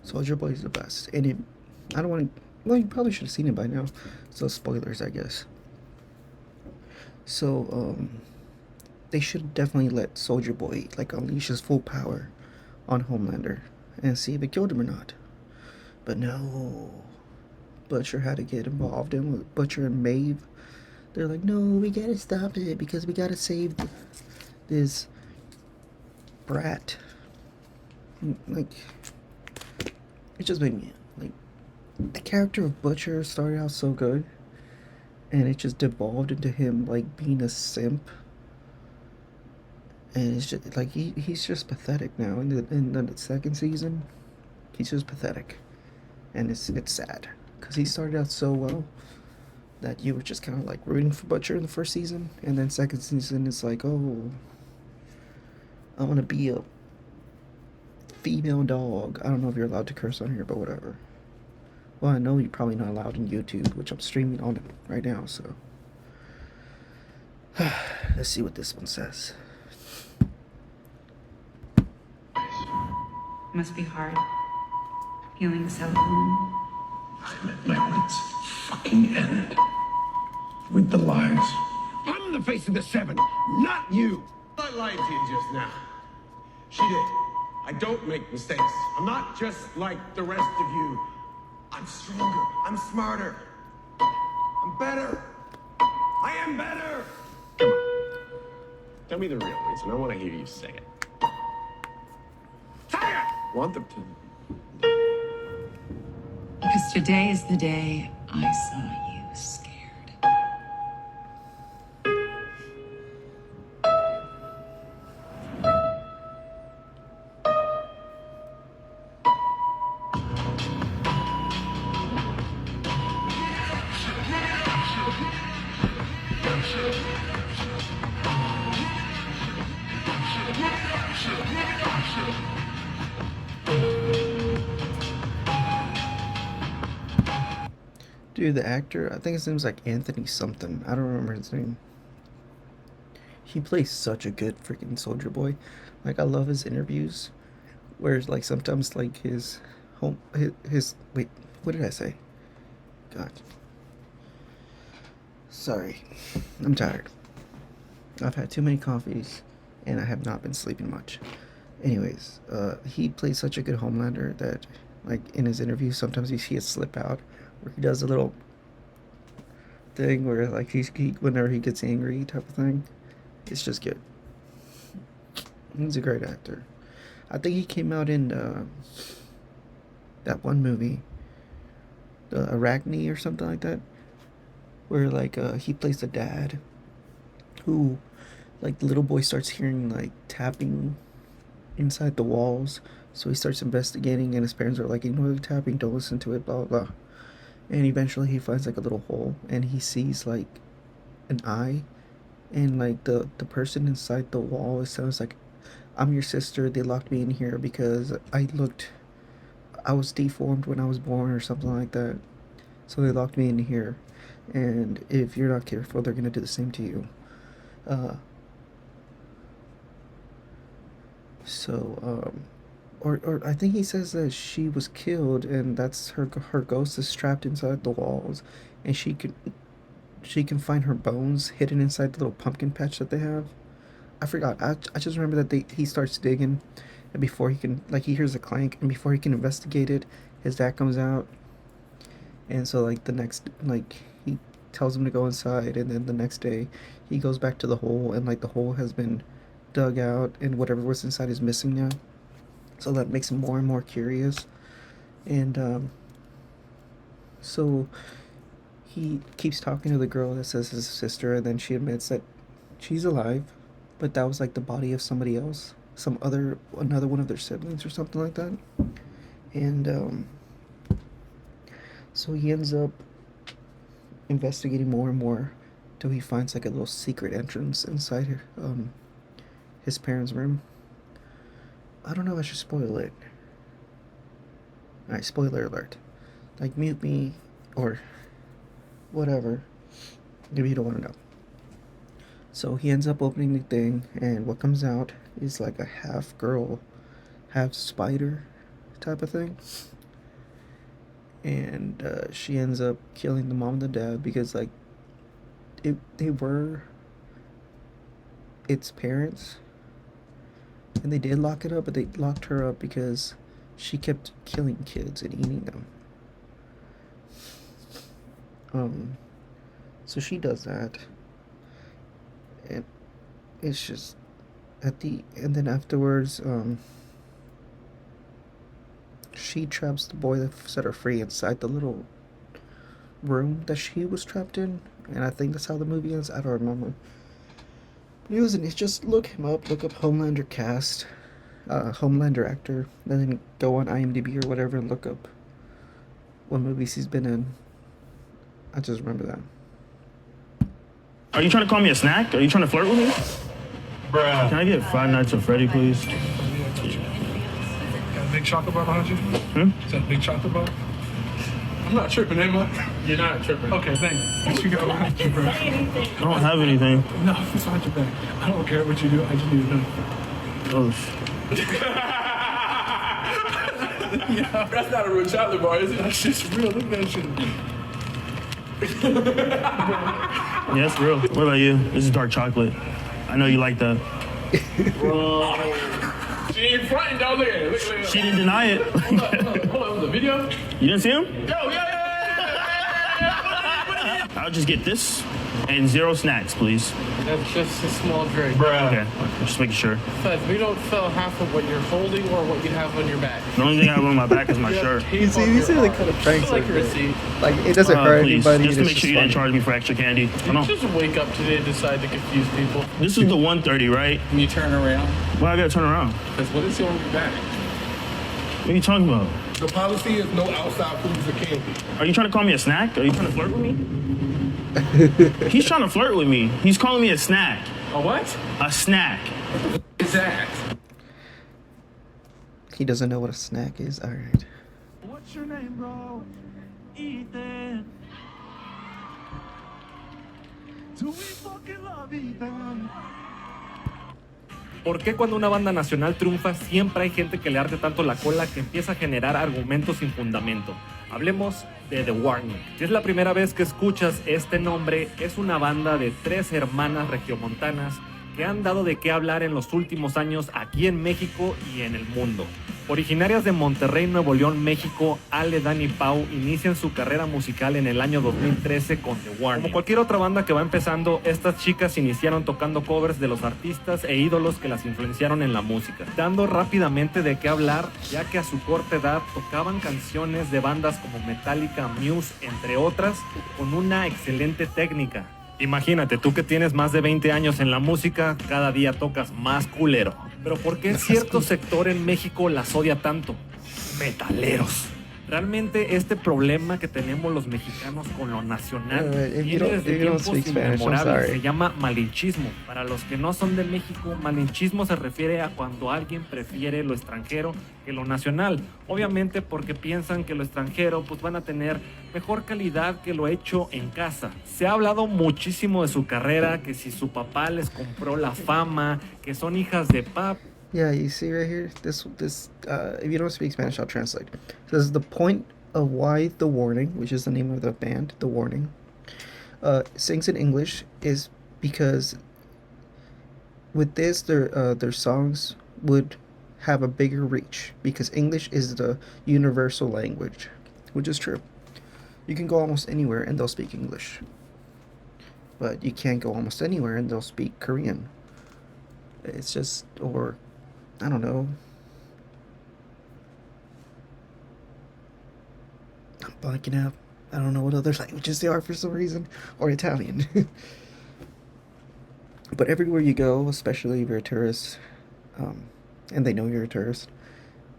Soldier Boy is the best. And I don't want to... Well, you probably should have seen it by now. So, spoilers, I guess. So, they should definitely let Soldier Boy, unleash his full power on Homelander and see if it killed him or not. But no. Butcher had to get involved in with Butcher and Maeve. They're like, no, we gotta stop it because we gotta save this brat. It just made me, the character of Butcher started out so good, and it just devolved into him, being a simp. And it's just, he's just pathetic now. In the second season, he's just pathetic. And it's sad. Because he started out so well that you were just kind of, rooting for Butcher in the first season. And then second season, it's oh, I want to be a female dog. I don't know if you're allowed to curse on here, but whatever. Well, I know you're probably not allowed on YouTube, which I'm streaming on it right now, so. Let's see what this one says. Must be hard. Feeling so alone. I'm at my wits' fucking end. With the lies. I'm the face of the seven, not you. I lied to you just now. She did. I don't make mistakes. I'm not just like the rest of you. I'm stronger. I'm smarter. I'm better. I am better. Come on. Tell me the real reason. I want to hear you say it. Say it! Want them to. Because today is the day I saw you scared. Dude, the actor, I think his name's Anthony something. I don't remember his name. He plays such a good freaking Soldier Boy. I love his interviews. Where, sometimes, his wait, what did I say? God. Sorry. I'm tired. I've had too many coffees, and I have not been sleeping much. Anyways, he plays such a good Homelander that, in his interviews, sometimes you see it slip out. Where he does a little thing where whenever he gets angry type of thing. It's just good. He's a great actor. I think he came out in that one movie, the Arachne or something like that, where he plays the dad who the little boy starts hearing tapping inside the walls, So he starts investigating, and his parents are like, ignore the tapping, don't listen to it, blah, blah, blah. And eventually he finds like a little hole, and he sees like an eye, and like the person inside the wall, it sounds like, I'm your sister, they locked me in here because I was deformed when I was born or something like that. So they locked me in here, and if you're not careful, they're gonna do the same to you. Or I think he says that she was killed, and that's her ghost is trapped inside the walls, and she can find her bones hidden inside the little pumpkin patch that they have. I forgot. I just remember that he starts digging, and before he can, like, he hears a clank, and before he can investigate it, his dad comes out, and so like he tells him to go inside, and then the next day he goes back to the hole, and like the hole has been dug out, and whatever was inside is missing now. So that makes him more and more curious, and so he keeps talking to the girl that says his sister, and then she admits that she's alive, but that was like the body of somebody else, another one of their siblings or something like that. And so he ends up investigating more and more till he finds like a little secret entrance inside his parents' room. I don't know if I should spoil it. Alright, spoiler alert. Like, mute me or whatever. Maybe you don't want to know. So he ends up opening the thing, and what comes out is like a half girl, half spider type of thing. And she ends up killing the mom and the dad because, like, they were its parents. And they did lock it up, but they locked her up because she kept killing kids and eating them. So she does that. And it's just and then afterwards, she traps the boy that set her free inside the little room that she was trapped in. And I think that's how the movie ends. I don't remember. It's just look him up, look up Homelander cast, Homelander actor, and then go on IMDb or whatever and look up what movies he's been in. I just remember that. Are you trying to call me a snack? Are you trying to flirt with me? Bruh. Can I get 5 Nights at Freddy, please? Got a big chocolate bar behind you? Is that a big chocolate bar? I'm not tripping, am I? You're not tripping. Okay, thank you. What you got behind you, bro? I don't have anything. No, it's behind your back. I don't care what you do. I just need to know. Oh, Yeah, that's not a real chocolate bar, is it? That's just real. Look at that shit. yeah, it's real. What about you? This is dark chocolate. I know you like that. She ain't fronting, though. Look at it. Look at it. She didn't deny it. Hold on. The video? You didn't see him? Yo, yeah. I'll just get this and 0 snacks, please. That's just a small drink. Okay, just making sure. But we don't sell half of what you're holding or what you have on your back. The only thing I have on my back is my shirt. These are the kind of pranks like your receipt. Like, it doesn't hurt please, anybody. just to it's make sure you didn't charge me for extra candy. Come on. Just wake up today and decide to confuse people. This is the 130, right? When you turn around. Why I gotta turn around? Because what is on your back? What are you talking about? The policy is no outside foods or candy. Are you trying to call me a snack? Are you trying to flirt with me? He's trying to flirt with me. He's calling me a snack. A what? A snack. What is that? He doesn't know what a snack is. All right. What's your name, bro? Ethan. Do we fucking love Ethan? ¿Por qué cuando una banda nacional triunfa siempre hay gente que le arde tanto la cola que empieza a generar argumentos sin fundamento? Hablemos de The Warning. Si es la primera vez que escuchas este nombre, es una banda de 3 hermanas regiomontanas que han dado de qué hablar en los últimos años aquí en México y en el mundo. Originarias de Monterrey, Nuevo León, México, Ale, Dani y Pau inician su carrera musical en el año 2013 con The Warning. Como cualquier otra banda que va empezando, estas chicas iniciaron tocando covers de los artistas e ídolos que las influenciaron en la música, dando rápidamente de qué hablar, ya que a su corta edad tocaban canciones de bandas como Metallica, Muse, entre otras, con una excelente técnica. Imagínate, tú que tienes más de 20 años en la música, cada día tocas más culero. Pero ¿por qué cierto sector en México las odia tanto? Metaleros. Realmente este problema que tenemos los mexicanos con lo nacional viene desde tiempos inmemorables. Se llama malinchismo. Para los que no son de México, malinchismo se refiere a cuando alguien prefiere lo extranjero que lo nacional. Obviamente porque piensan que lo extranjero pues van a tener mejor calidad que lo hecho en casa. Se ha hablado muchísimo de su carrera, que si su papá les compró la fama, que son hijas de pap. Yeah, you see right here. This. If you don't speak Spanish, I'll translate. This is the point of why The Warning, which is the name of the band, The Warning, sings in English, is because with this, their songs would have a bigger reach because English is the universal language, which is true. You can go almost anywhere and they'll speak English, but you can't go almost anywhere and they'll speak Korean. It's just, or I don't know. I'm blanking out. I don't know what other languages they are for some reason. Or Italian. But everywhere you go, especially if you're a tourist, and they know you're a tourist,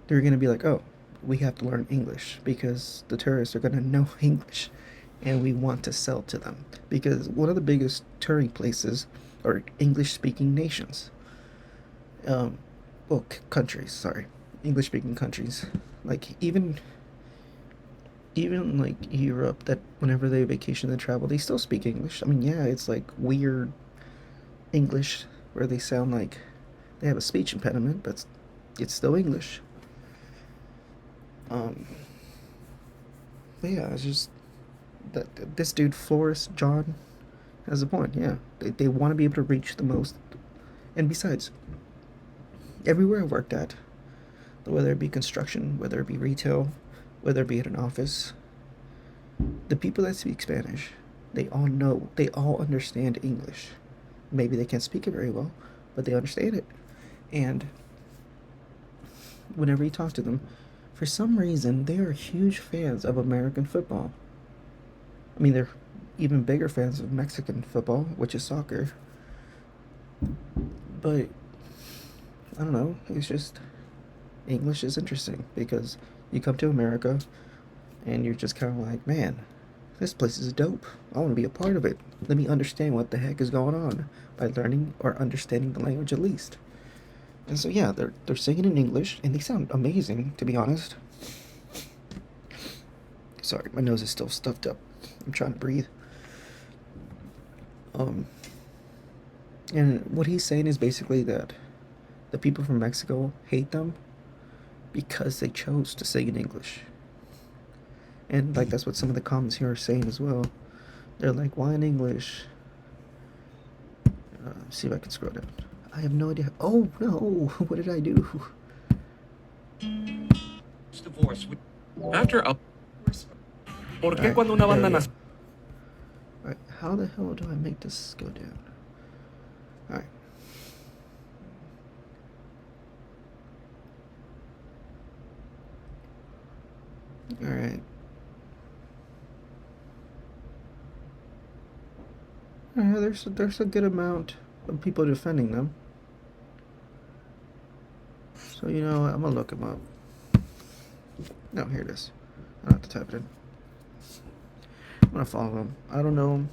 they're going to be like, oh, we have to learn English because the tourists are going to know English and we want to sell to them. Because one of the biggest touring places are English-speaking nations. Countries, sorry. English-speaking countries. Like, even like Europe, that whenever they vacation and travel, they still speak English. I mean, yeah, it's like weird English where they sound like they have a speech impediment, but it's still English. But yeah, it's just that this dude, Flores John, has a point. Yeah, they want to be able to reach the most. And besides, everywhere I've worked at, whether it be construction, whether it be retail, whether it be at an office, the people that speak Spanish, they all understand English. Maybe they can't speak it very well, but they understand it. And whenever you talk to them, for some reason, they are huge fans of American football. I mean, they're even bigger fans of Mexican football, which is soccer. But I don't know, it's just, English is interesting because you come to America and you're just kind of like, man, this place is dope. I want to be a part of it. Let me understand what the heck is going on by learning or understanding the language at least. And so yeah, they're singing in English and they sound amazing, to be honest. Sorry, my nose is still stuffed up. I'm trying to breathe. And what he's saying is basically that the people from Mexico hate them because they chose to sing in English. And like that's what some of the comments here are saying as well. They're like, why in English? See if I can scroll down. I have no idea. Oh no, what did I do? Divorce. After a... ¿Por qué cuando una banda nace? Alright, how the hell do I make this go down? Alright. Alright. There's a good amount of people defending them. So you know what, I'm gonna look them up. No, here it is. I don't have to type it in. I'm gonna follow them. I don't know them,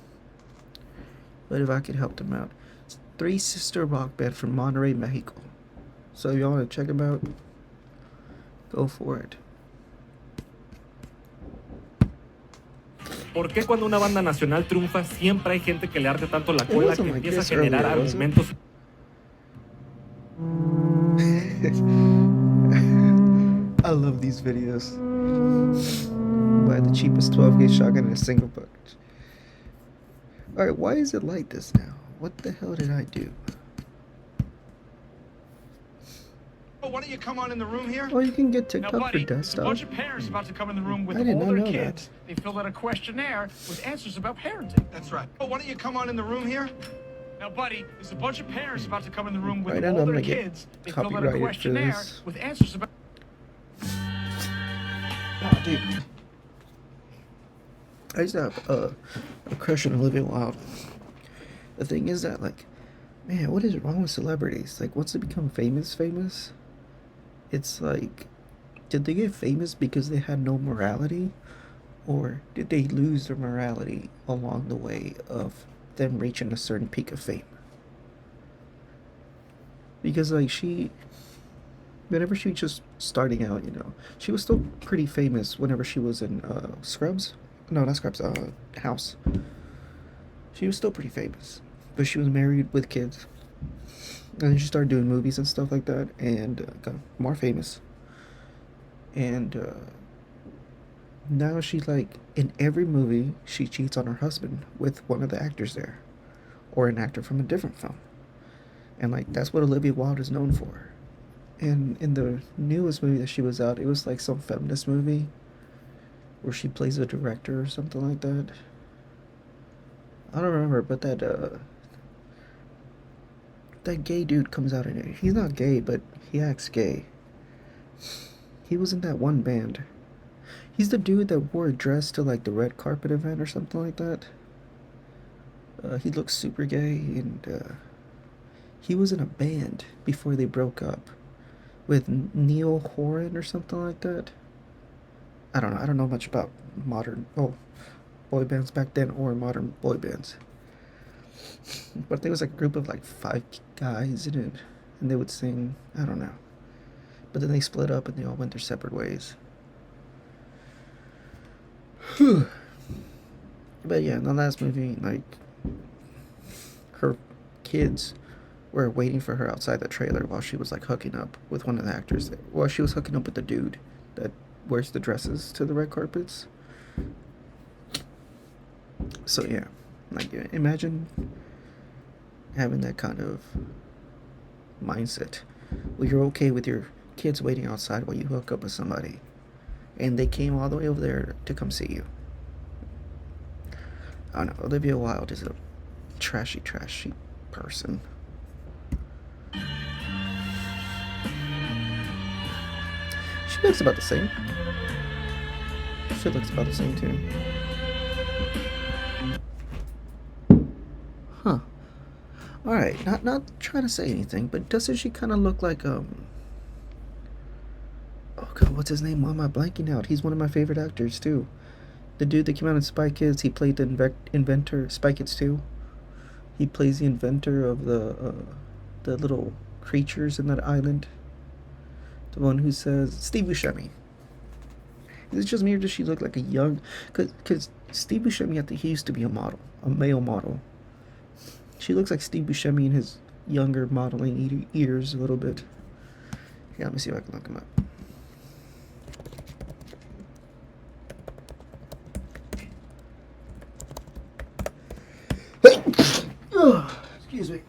but if I could help them out. It's Three Sister Rock Band from Monterrey, Mexico. So if y'all wanna check them out, go for it. ¿Por qué cuando una banda nacional triunfa siempre hay gente que le arde tanto la cola que empieza a generar argumentos? I love these videos. Buy the cheapest 12-gauge shotgun in a single bucket. Alright, why is it like this now? What the hell did I do? Oh, why don't you come on in the room here? Oh, you can get Now, TikTok buddy, for there's a desktop. bunch of parents about to come in the room with I did all not their know kids. They filled out a questionnaire with answers about parenting. That's right. Oh, why don't you come on in the room here? Now, buddy, there's a bunch of parents about to come in the room with Right, and all I'm their gonna get kids. They filled out a copyrighted for questionnaire this. with answers about. Oh, dude. I used to have a crush on Olivia Wilde. The thing is that, like, man, what is wrong with celebrities? Like, once they become famous, it's like, did they get famous because they had no morality? Or did they lose their morality along the way of them reaching a certain peak of fame? Because, like, whenever she was just starting out, she was still pretty famous whenever she was in Scrubs. No, not Scrubs, House. She was still pretty famous. But she was married with kids. And then she started doing movies and stuff like that, and got more famous. And now she's like, in every movie, she cheats on her husband with one of the actors there. Or an actor from a different film. And like, that's what Olivia Wilde is known for. And in the newest movie that she was out, it was like some feminist movie where she plays a director or something like that. I don't remember, but that gay dude comes out in it. He's not gay, but he acts gay. He was in that one band. He's the dude that wore a dress to like the red carpet event or something like that. He looks super gay, and he was in a band before they broke up with Neil Horan or something like that. I don't know. I don't know much about modern boy bands back then or modern boy bands. But there was like a group of like 5 guys in it, and they would sing. I don't know. But then they split up and they all went their separate ways. But yeah, in the last movie, like, her kids were waiting for her outside the trailer while she was like hooking up with one of the actors. Well, she was hooking up with the dude that wears the dresses to the red carpets. So yeah, like, imagine having that kind of mindset where you're okay with your kids waiting outside while you hook up with somebody, and they came all the way over there to come see you. I don't know, Olivia Wilde is a trashy person. She looks about the same. She looks about the same too. Huh. Alright, not trying to say anything, but doesn't she kind of look like, oh god, what's his name? Why am I blanking out? He's one of my favorite actors too. The dude that came out in Spy Kids, he played the inventor, Spy Kids 2. He plays the inventor of the little creatures in that island. The one who says, Steve Buscemi. Is it just me or does she look like a young, because Steve Buscemi, I think he used to be a model, a male model. She looks like Steve Buscemi in his younger modeling years a little bit. Yeah, let me see if I can look him up. Excuse me.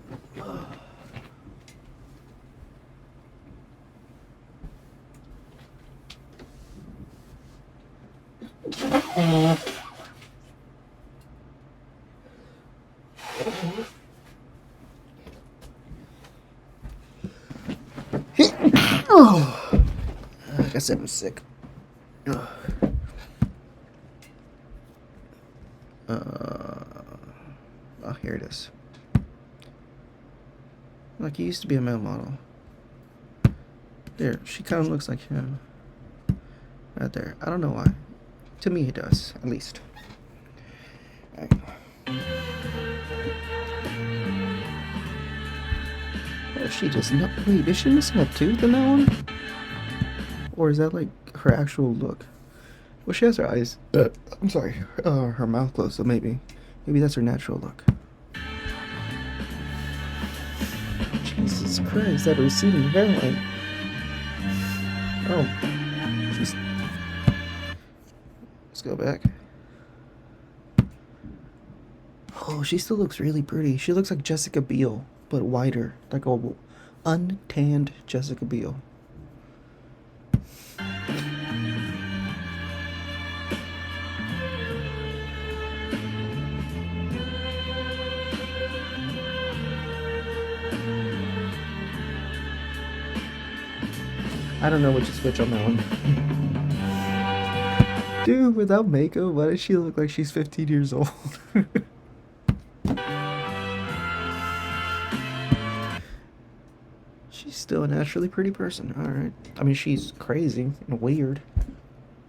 Like I said, I'm sick. Oh, here it is. Like, he used to be a male model. There, she kind of looks like him. Right there. I don't know why. To me, it does, at least. Right. Oh, she does not. Wait, is she missing a tooth in that one? Or is that like her actual look? Well, she has her eyes. I'm sorry, her mouth closed, so maybe that's her natural look. Jesus Christ, that receding hairline. Oh, she's. Let's go back. Oh, she still looks really pretty. She looks like Jessica Biel, but whiter, like a untanned Jessica Biel. I don't know what to switch on that one. Dude, without makeup, why does she look like she's 15 years old? still a naturally pretty person. All right. I mean, she's crazy and weird.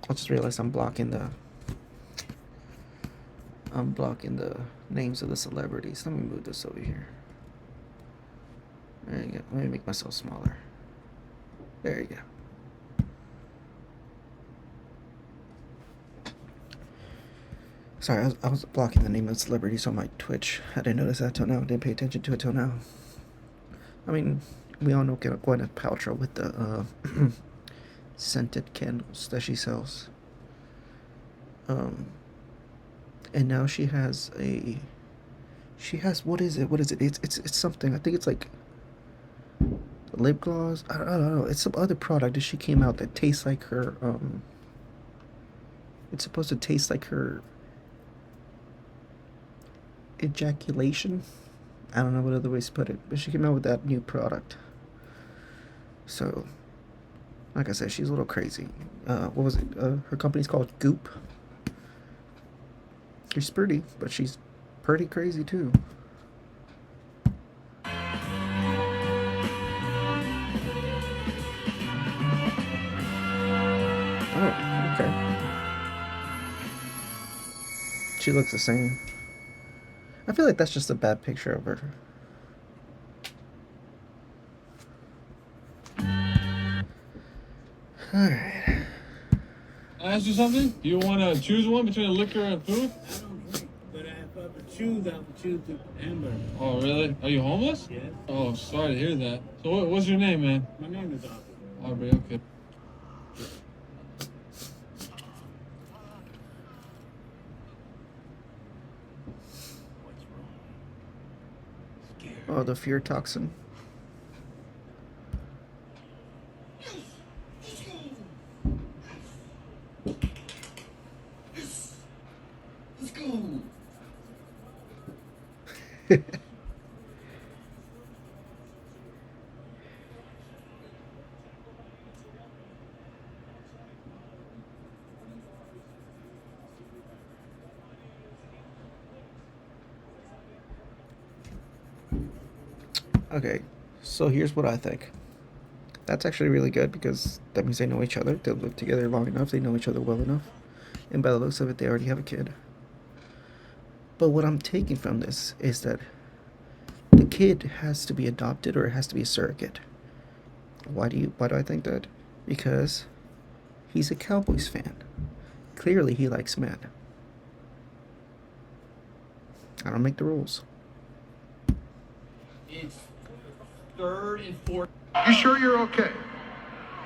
I just realized I'm blocking the names of the celebrities. Let me move this over here. There you go. Let me make myself smaller. There you go. Sorry, I was blocking the name of the celebrities on my Twitch. I didn't notice that till now. Didn't pay attention to it till now. I mean, we all know Gwyneth Paltrow with the scented candles that she sells. And now she has what is it? It's something. I think it's like lip gloss. I don't know. It's some other product that she came out that tastes like her. It's supposed to taste like her ejaculation. I don't know what other ways to put it, but she came out with that new product. So, like I said, she's a little crazy. What was it? Her company's called Goop. She's pretty, but she's pretty crazy too. Oh, okay. She looks the same. I feel like that's just a bad picture of her. Alright. Can I ask you something? Do you want to choose one between liquor and food? I don't drink, but if I would choose, I would choose the hamburger. Oh, really? Are you homeless? Yes. Oh, sorry to hear that. So what's your name, man? My name is Aubrey. Aubrey, okay. Oh, the fear toxin. Let's go. Okay, so here's what I think. That's actually really good because that means they know each other. They've lived together long enough. They know each other well enough. And by the looks of it, they already have a kid. But what I'm taking from this is that the kid has to be adopted or it has to be a surrogate. Why do I think that? Because he's a Cowboys fan. Clearly he likes men. I don't make the rules. It's 3rd and 4th. You sure you're okay?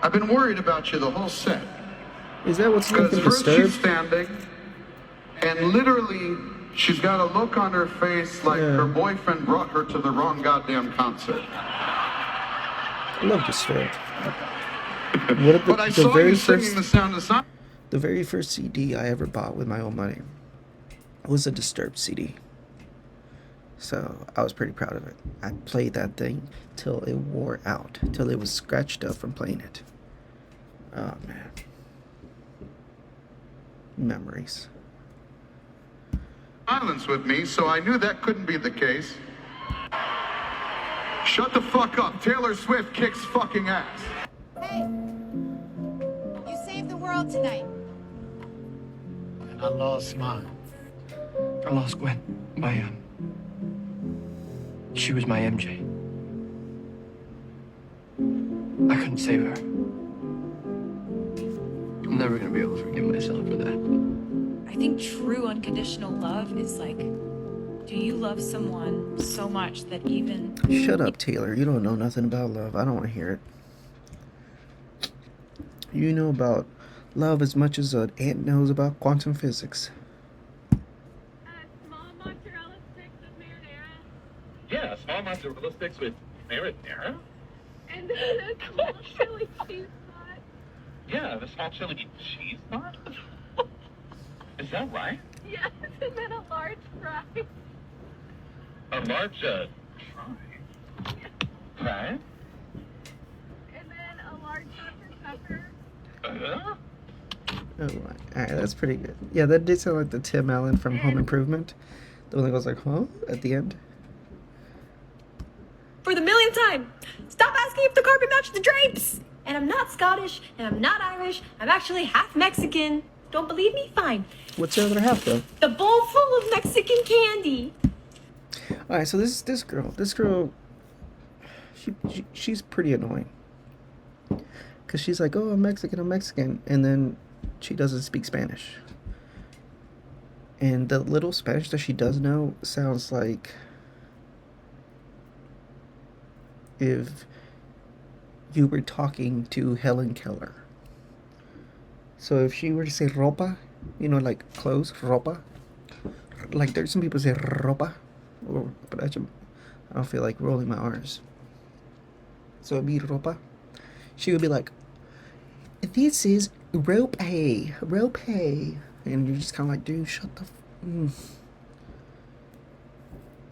I've been worried about you the whole set. Is that what's Because making first she's disturbed? standing, and literally she's got a look on her face like her boyfriend brought her to the wrong goddamn concert. I love Disturbed. What if But I saw you singing The Sound of Silence. The very first CD I ever bought with my own money was a Disturbed CD. So I was pretty proud of it. I played that thing till it wore out, till it was scratched up from playing it. Oh man. Memories. Silence with me, so I knew that couldn't be the case. Shut the fuck up. Taylor Swift kicks fucking ass. Hey, you saved the world tonight. And I lost mine. I lost Gwen. She was my MJ. I couldn't save her. I'm never gonna be able to forgive myself for that. I think true unconditional love is like, do you love someone so much that even... Shut up, Taylor. You don't know nothing about love. I don't want to hear it. You know about love as much as an ant knows about quantum physics. Yeah, small mozzarella sticks with marinara. And the small chili cheese sauce. Yeah, the small chili cheese sauce. Is that right? Yes, and then a large fry. A large fry? And then a large Dr. Pepper. Oh, alright, that's pretty good. Yeah, that did sound like the Tim Allen from Home Improvement. The one that goes like, huh? At the end. For the millionth time, stop asking if the carpet Psst. And I'm not Scottish, and I'm not Irish. I'm actually half Mexican. Don't believe me? Fine. What's the other half though? The bowl full of Mexican candy. All right, so this girl, she's pretty annoying. Cause she's like, oh, I'm Mexican, and then she doesn't speak Spanish. And the little Spanish that she does know sounds like if you were talking to Helen Keller. So if she were to say ropa, you know, like clothes, ropa. Like there's some people say ropa, but I don't feel like rolling my R's. So it'd be ropa. She would be like, this is rope. And you're just kind of like, dude, shut the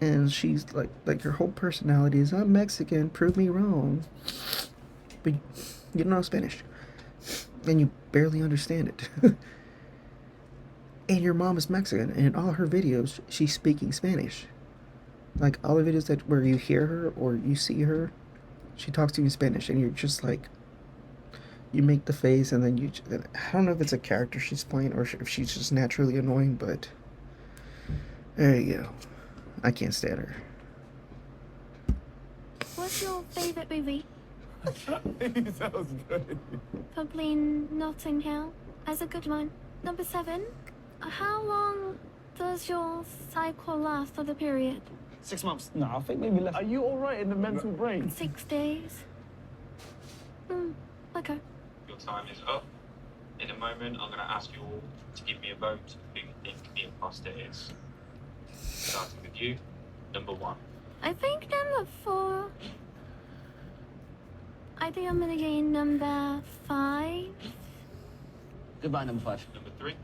And she's like her whole personality is, I'm Mexican, prove me wrong. But you don't know Spanish. And you barely understand it. And your mom is Mexican, and in all her videos, she's speaking Spanish. Like, all the videos where you hear her or you see her, she talks to you in Spanish, and you're just like, you make the face, and then I don't know if it's a character she's playing or if she's just naturally annoying, but there you go. I can't stand her. What's your favourite movie? Sounds good. Probably Notting Hill. As a good one. Number 7. How long does your cycle last for the period? 6 months. No, I think maybe less. Are you alright in the mental brain? 6 days. Okay. Your time is up. In a moment, I'm going to ask you all to give me a vote who you think the imposter is. Starting with you, number 1. I think number 4. I think I'm gonna get number 5. Goodbye, number 5. Number 3.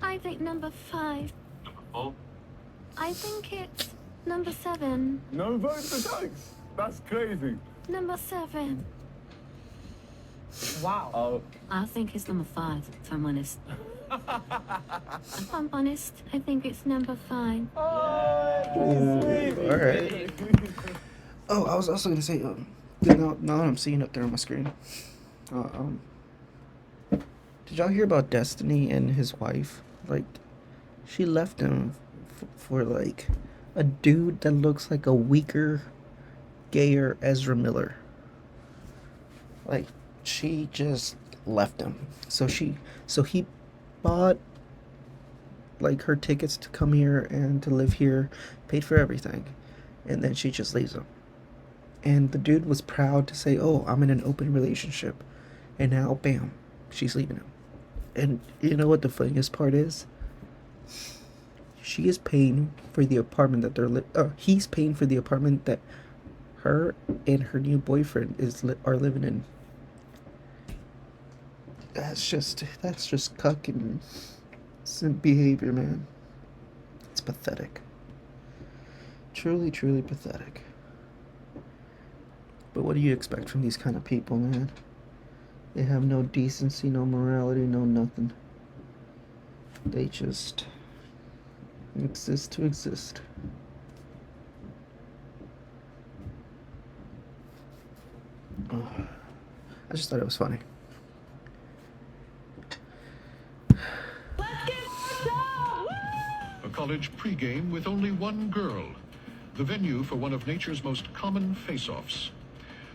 I think number 5. Number 4. I think it's number 7. No vote for Tokes. That's crazy. Number 7. Wow. Oh. I think it's number 5, if I'm honest. If I'm honest, I think it's number 5. Ooh, alright. Oh, I was also gonna say, now I'm seeing up there on my screen. Did y'all hear about Destiny and his wife? Like, she left him for like a dude that looks like a weaker, gayer Ezra Miller. Like, she just left him. So he bought like her tickets to come here and to live here, paid for everything, and then she just leaves him. And the dude was proud to say, oh, I'm in an open relationship. And now, bam, she's leaving him. And you know what the funniest part is? She is paying for the apartment that he's paying for the apartment that her and her new boyfriend are living in. That's just cuck and simp behavior, man. It's pathetic. Truly, truly pathetic. But what do you expect from these kind of people, man? They have no decency, no morality, no nothing. They just exist to exist. Oh, I just thought it was funny. A college pregame with only one girl. The venue for one of nature's most common face-offs.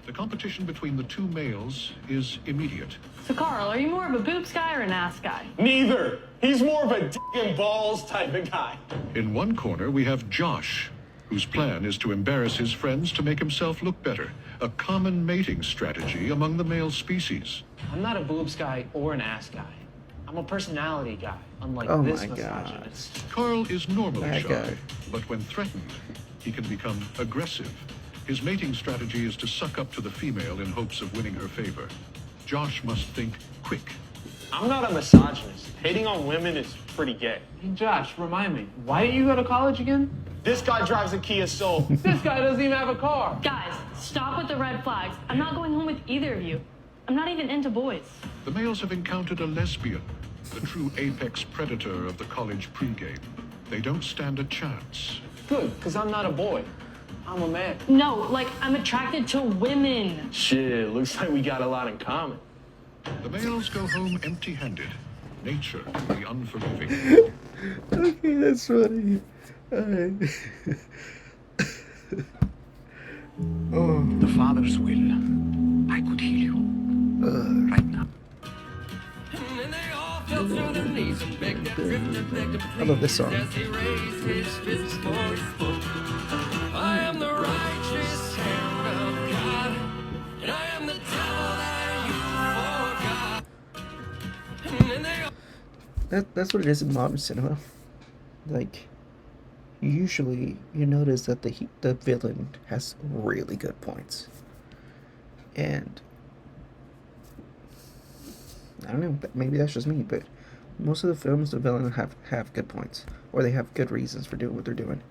The competition between the two males is immediate. So, Carl, are you more of a boobs guy or an ass guy? Neither. He's more of a dick and balls type of guy. In one corner, we have Josh, whose plan is to embarrass his friends to make himself look better. A common mating strategy among the male species. I'm not a boobs guy or an ass guy. I'm a personality guy, unlike Oh this my God. misogynist. Carl is normally That shy, guy. but when threatened, he can become aggressive. His mating strategy is to suck up to the female in hopes of winning her favor. Josh must think quick. I'm not a misogynist. Hating on women is pretty gay. Hey, Josh, remind me, why didn't you go to college again? This guy drives a Kia Soul. This guy doesn't even have a car. Guys, stop with the red flags. I'm not going home with either of you. I'm not even into boys. The males have encountered a lesbian, the true apex predator of the college pregame. They don't stand a chance. Good, because I'm not a boy. I'm a man. No, like, I'm attracted to women. Shit, looks like we got a lot in common. The males go home empty-handed. Nature, the unforgiving. Okay, that's funny. Alright. Oh. The Father's will. I could heal you. Right now. I love this song. I am the righteous hand of God, and I am the devil that you forgot. That's what it is in modern cinema. Like, usually you notice that the villain has really good points, and I don't know, maybe that's just me, but most of the films the villain have good points, or they have good reasons for doing what they're doing.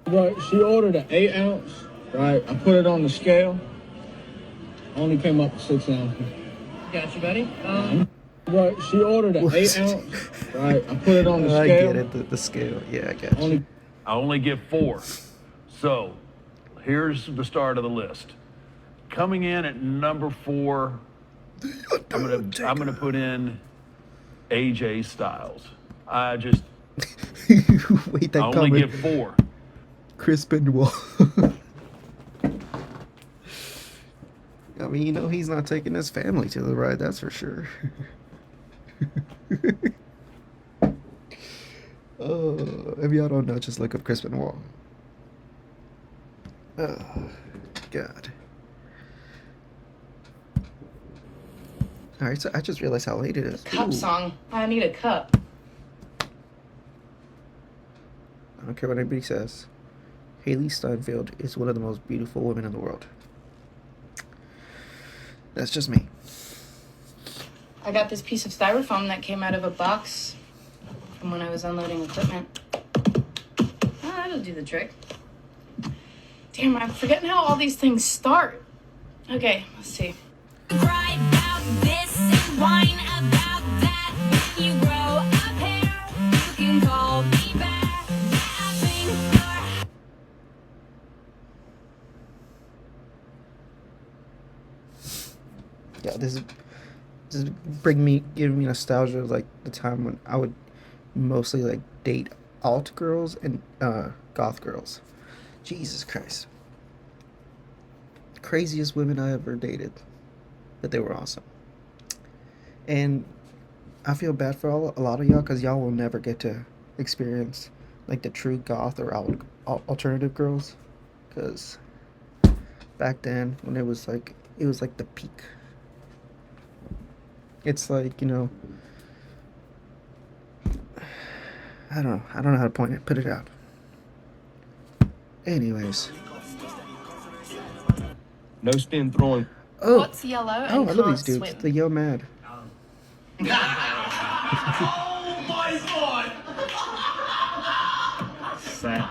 But she ordered an 8 ounce, right? I put it on the scale. Only came up to 6 ounces. Got you, buddy. But she ordered an 8 ounce, right? I put it on the scale. I get it, the scale. Yeah, I got you. I only get 4. So, here's the start of the list. Coming in at number 4, I'm gonna put in AJ Styles. I just Wait, that I only comment. get 4. Chris Benoit. I mean, you know he's not taking his family to the ride, that's for sure. Oh, if y'all don't know, just look up Chris Benoit. Oh, God. Alright, so I just realized how late it is. Cup Ooh. song. I need a cup. I don't care what anybody says. Haley Steinfeld is one of the most beautiful women in the world. That's just me. I got this piece of styrofoam that came out of a box from when I was unloading equipment. Oh, that'll do the trick. Damn, I'm forgetting how all these things start. Okay, let's see. Cry about this and whine about that. When you grow up here, you can call me back. I think Yeah, this is giving me nostalgia of like the time when I would mostly like date alt girls and goth girls. Jesus Christ. Craziest women I ever dated. But they were awesome. And I feel bad for a lot of y'all because y'all will never get to experience like the true goth or alternative girls. Because back then when it was like the peak. It's like, you know, I don't know how to put it out. Anyways. No spin throwing. Oh. What's yellow and Oh, I love these can't dudes. swim? The Yo Mad. Oh my god! Sad.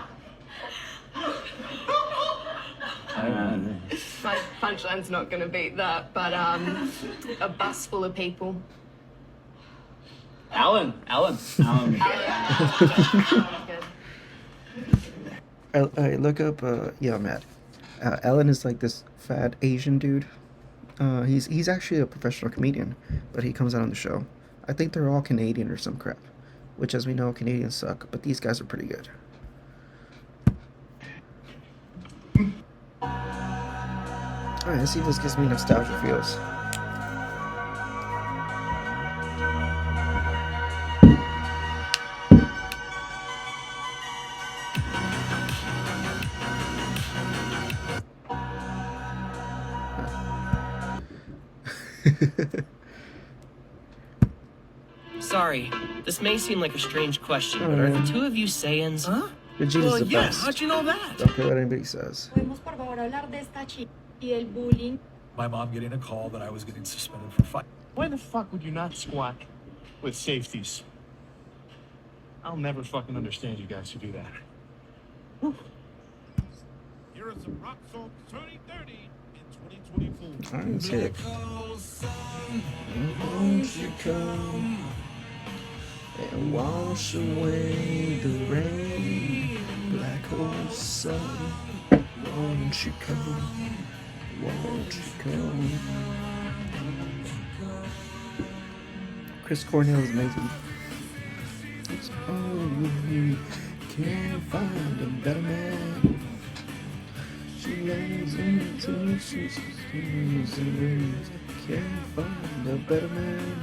My punchline's not gonna beat that, but a bus full of people. Alan. Look up Yo Mad. Alan is like this fat Asian dude. He's actually a professional comedian, but he comes out on the show. I think they're all Canadian or some crap, which, as we know, Canadians suck, but these guys are pretty good. Alright, let's see if this gives me nostalgia feels. Sorry, this may seem like a strange question, but are the two of you Saiyans? Huh? Vegeta's the best. How'd you know that? Don't care what anybody says. ¿Podemos por favor hablar de esta chica y el bullying? My mom getting a call that I was getting suspended for fight. Why the fuck would you not squawk with safeties? I'll never fucking understand you guys who do that. Whew. Here are some rock songs turning 30 in 2024. Alright, let's hear it. and wash away the rain. Black hole sun, won't you come? Won't you come? Chris Cornell is amazing. Oh, you can't find a better man. She lays into she's and rays. Can't find a better man.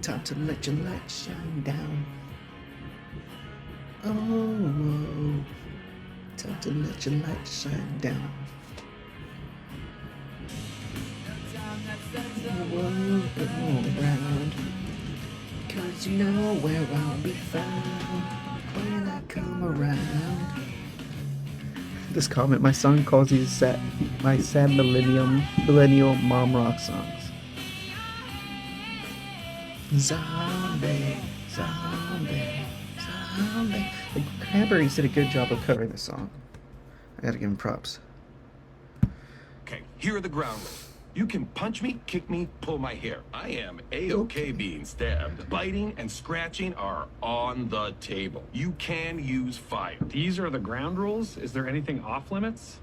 Time to let your light shine down. Oh, time to let your light shine down. Whoa, come around, 'cause you know where I'll be found when I come around. This comment, my son calls these my sad millennial mom rock songs. Zombie, zombie, zombie. The Cranberries did a good job of covering this song. I gotta give him props. Okay, here are the ground rules. You can punch me, kick me, pull my hair. I am A-OK being stabbed. Biting and scratching are on the table. You can use fire. These are the ground rules? Is there anything off limits?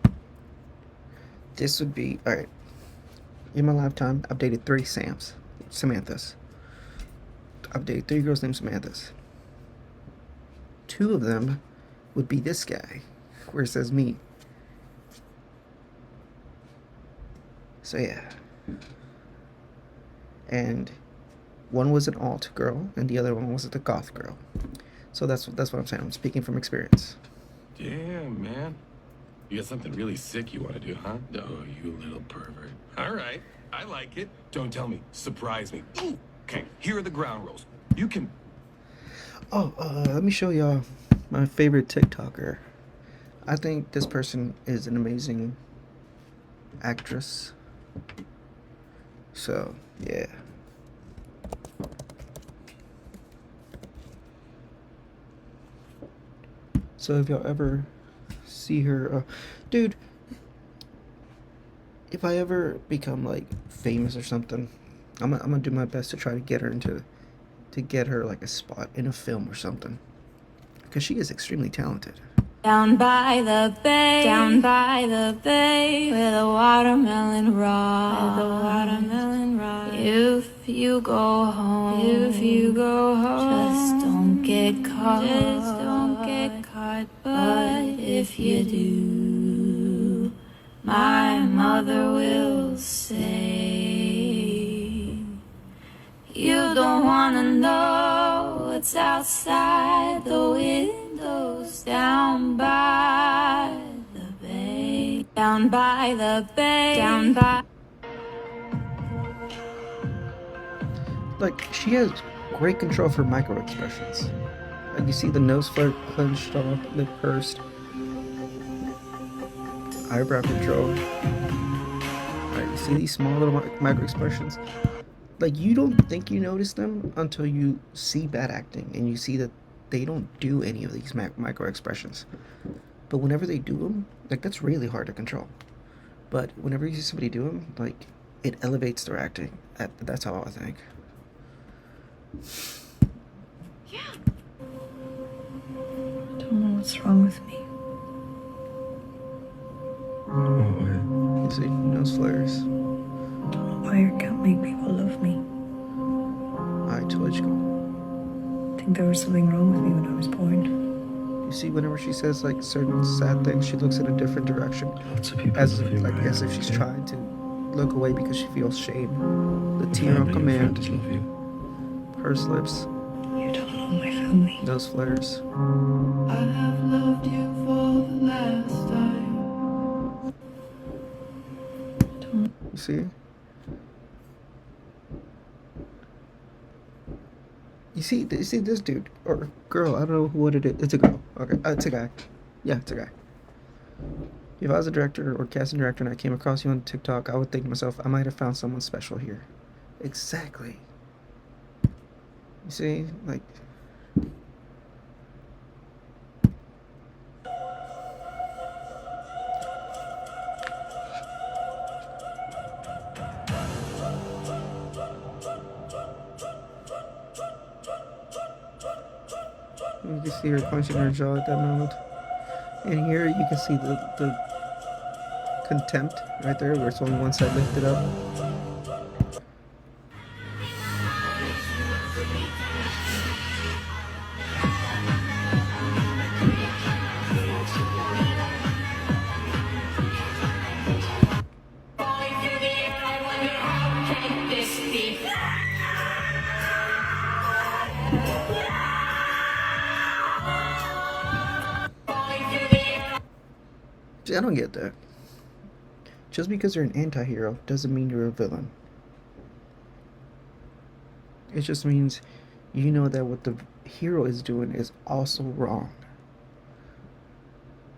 This would be, alright. In my lifetime, I've dated 3 Samanthas. I've dated 3 girls named Samanthas. 2 of them would be this guy, where it says me. So yeah. And one was an alt girl, and the other one was the goth girl. So that's what I'm saying. I'm speaking from experience. Damn, man. You got something really sick you want to do, huh? Oh, you little pervert. All right, I like it. Don't tell me. Surprise me. Ooh. Okay, here are the ground rules. You can... Oh, let me show y'all my favorite TikToker. I think this person is an amazing actress. So, yeah. So if y'all ever see her, dude, if I ever become like famous or something, I'm gonna do my best to try to get her like a spot in a film or something, because she is extremely talented. Down by the bay, where the watermelon rot, If you go home, just don't get caught, But if you do, my mother will say, you don't wanna know what's outside the windows down by the bay, Like, she has great control for micro expressions. Like, you see the nose flare clenched off, lip pursed, eyebrow control. Alright, you see these small little micro expressions? Like, you don't think you notice them until you see bad acting and you see that they don't do any of these micro expressions. But whenever they do them, like, that's really hard to control. But whenever you see somebody do them, like, it elevates their acting. That's how I think. I don't know what's wrong with me. You see nose flares. I don't know why I can't make people love me. I told you. I think there was something wrong with me when I was born. You see, whenever she says like certain sad things, she looks in a different direction, as if she's trying to look away because she feels shame. The tear on command. Pursed lips. You don't know my family. Nose flares. I have loved you for the last time. You see? You see this dude or girl? I don't know what it is. It's a girl. Okay, it's a guy. Yeah, it's a guy. If I was a director or casting director and I came across you on TikTok, I would think to myself, I might have found someone special here. Exactly. You see, like. can see her clenching her jaw at that moment. And here you can see the contempt right there, where it's only one side lifted up. See, I don't get that. Just because you're an anti-hero doesn't mean you're a villain. It just means you know that what the hero is doing is also wrong.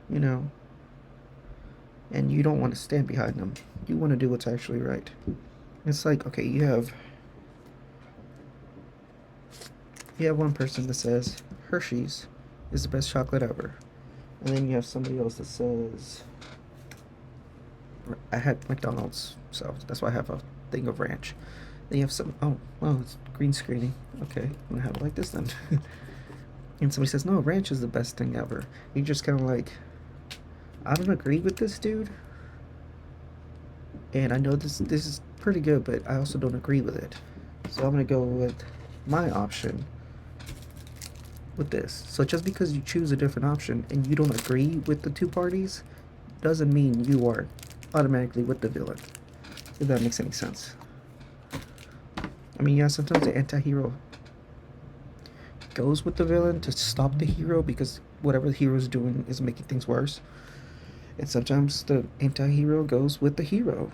You know? And you don't want to stand behind them. You want to do what's actually right. It's like, okay, you have one person that says Hershey's is the best chocolate ever. And then you have somebody else that says, I had McDonald's, so that's why I have a thing of ranch. Then you have some, oh, it's green screening. Okay, I'm gonna have it like this then. And somebody says, no, ranch is the best thing ever. You just kind of like, I don't agree with this dude. And I know this is pretty good, but I also don't agree with it. So I'm gonna go with my option with this. So just because you choose a different option and you don't agree with the two parties doesn't mean you are automatically with the villain, if that makes any sense. I mean, yeah, sometimes the anti-hero goes with the villain to stop the hero because whatever the hero is doing is making things worse. And sometimes the anti-hero goes with the hero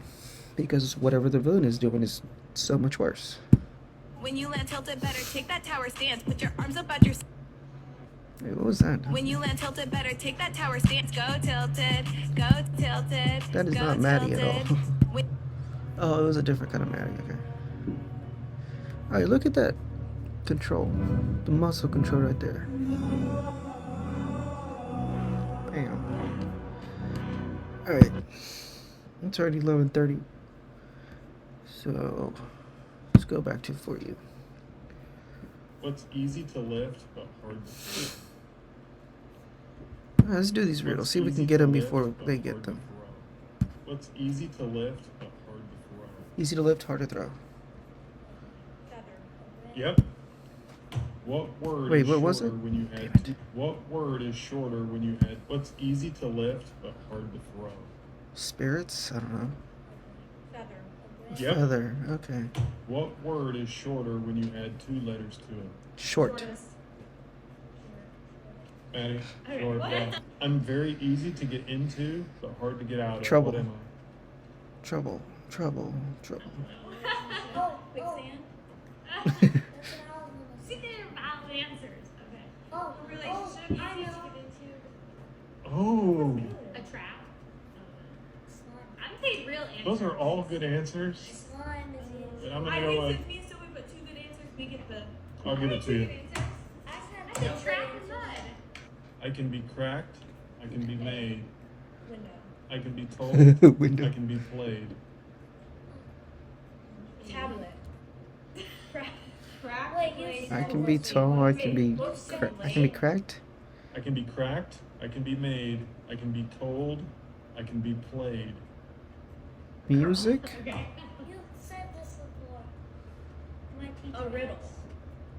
because whatever the villain is doing is so much worse. When you land tilted, better take that tower stance. Put your arms up at your... Wait, what was that? When you land tilted, better take that tower stance. Go tilted, go tilted. That is go not Maddie at all. When- Oh, it was a different kind of Maddie, okay. Alright, look at that control. The muscle control right there. Bam. Alright. It's already 11:30. So, let's go back to For You. What's easy to lift but hard to throw? Alright, let's do these riddles. See if we can get them before they get them. What's easy to lift but hard to throw? Easy to lift, hard to throw. Yep. What word Wait, is what was shorter it? when you had what word is shorter when you had what's easy to lift but hard to throw? Spirits? I don't know. Yep. Feather, okay. What word is shorter when you add two letters to it? Short. Maddie, Okay, short. what? Yeah. I'm very easy to get into, but hard to get out of. Trouble. What am Trouble. Trouble. Oh, quicksand? See, they're valid answers. Okay. Oh, A relationship, easy to get into. I? Oh, A trap. I'm saying real answers. those are all good answers. Slime is easy. And I'm I gonna go think like, since me and Sylvie put two good answers, we get the. I'll give it to you. I I said trap and mud. I can be cracked. I can be made. Window. I can be told. Window. I can be played. Tablet. Crack. Wait, I can be tall, I can be cracked. I can be cracked. I can be made. I can be told. I can be played. Music? Okay. You said this before. My teacher. A riddle.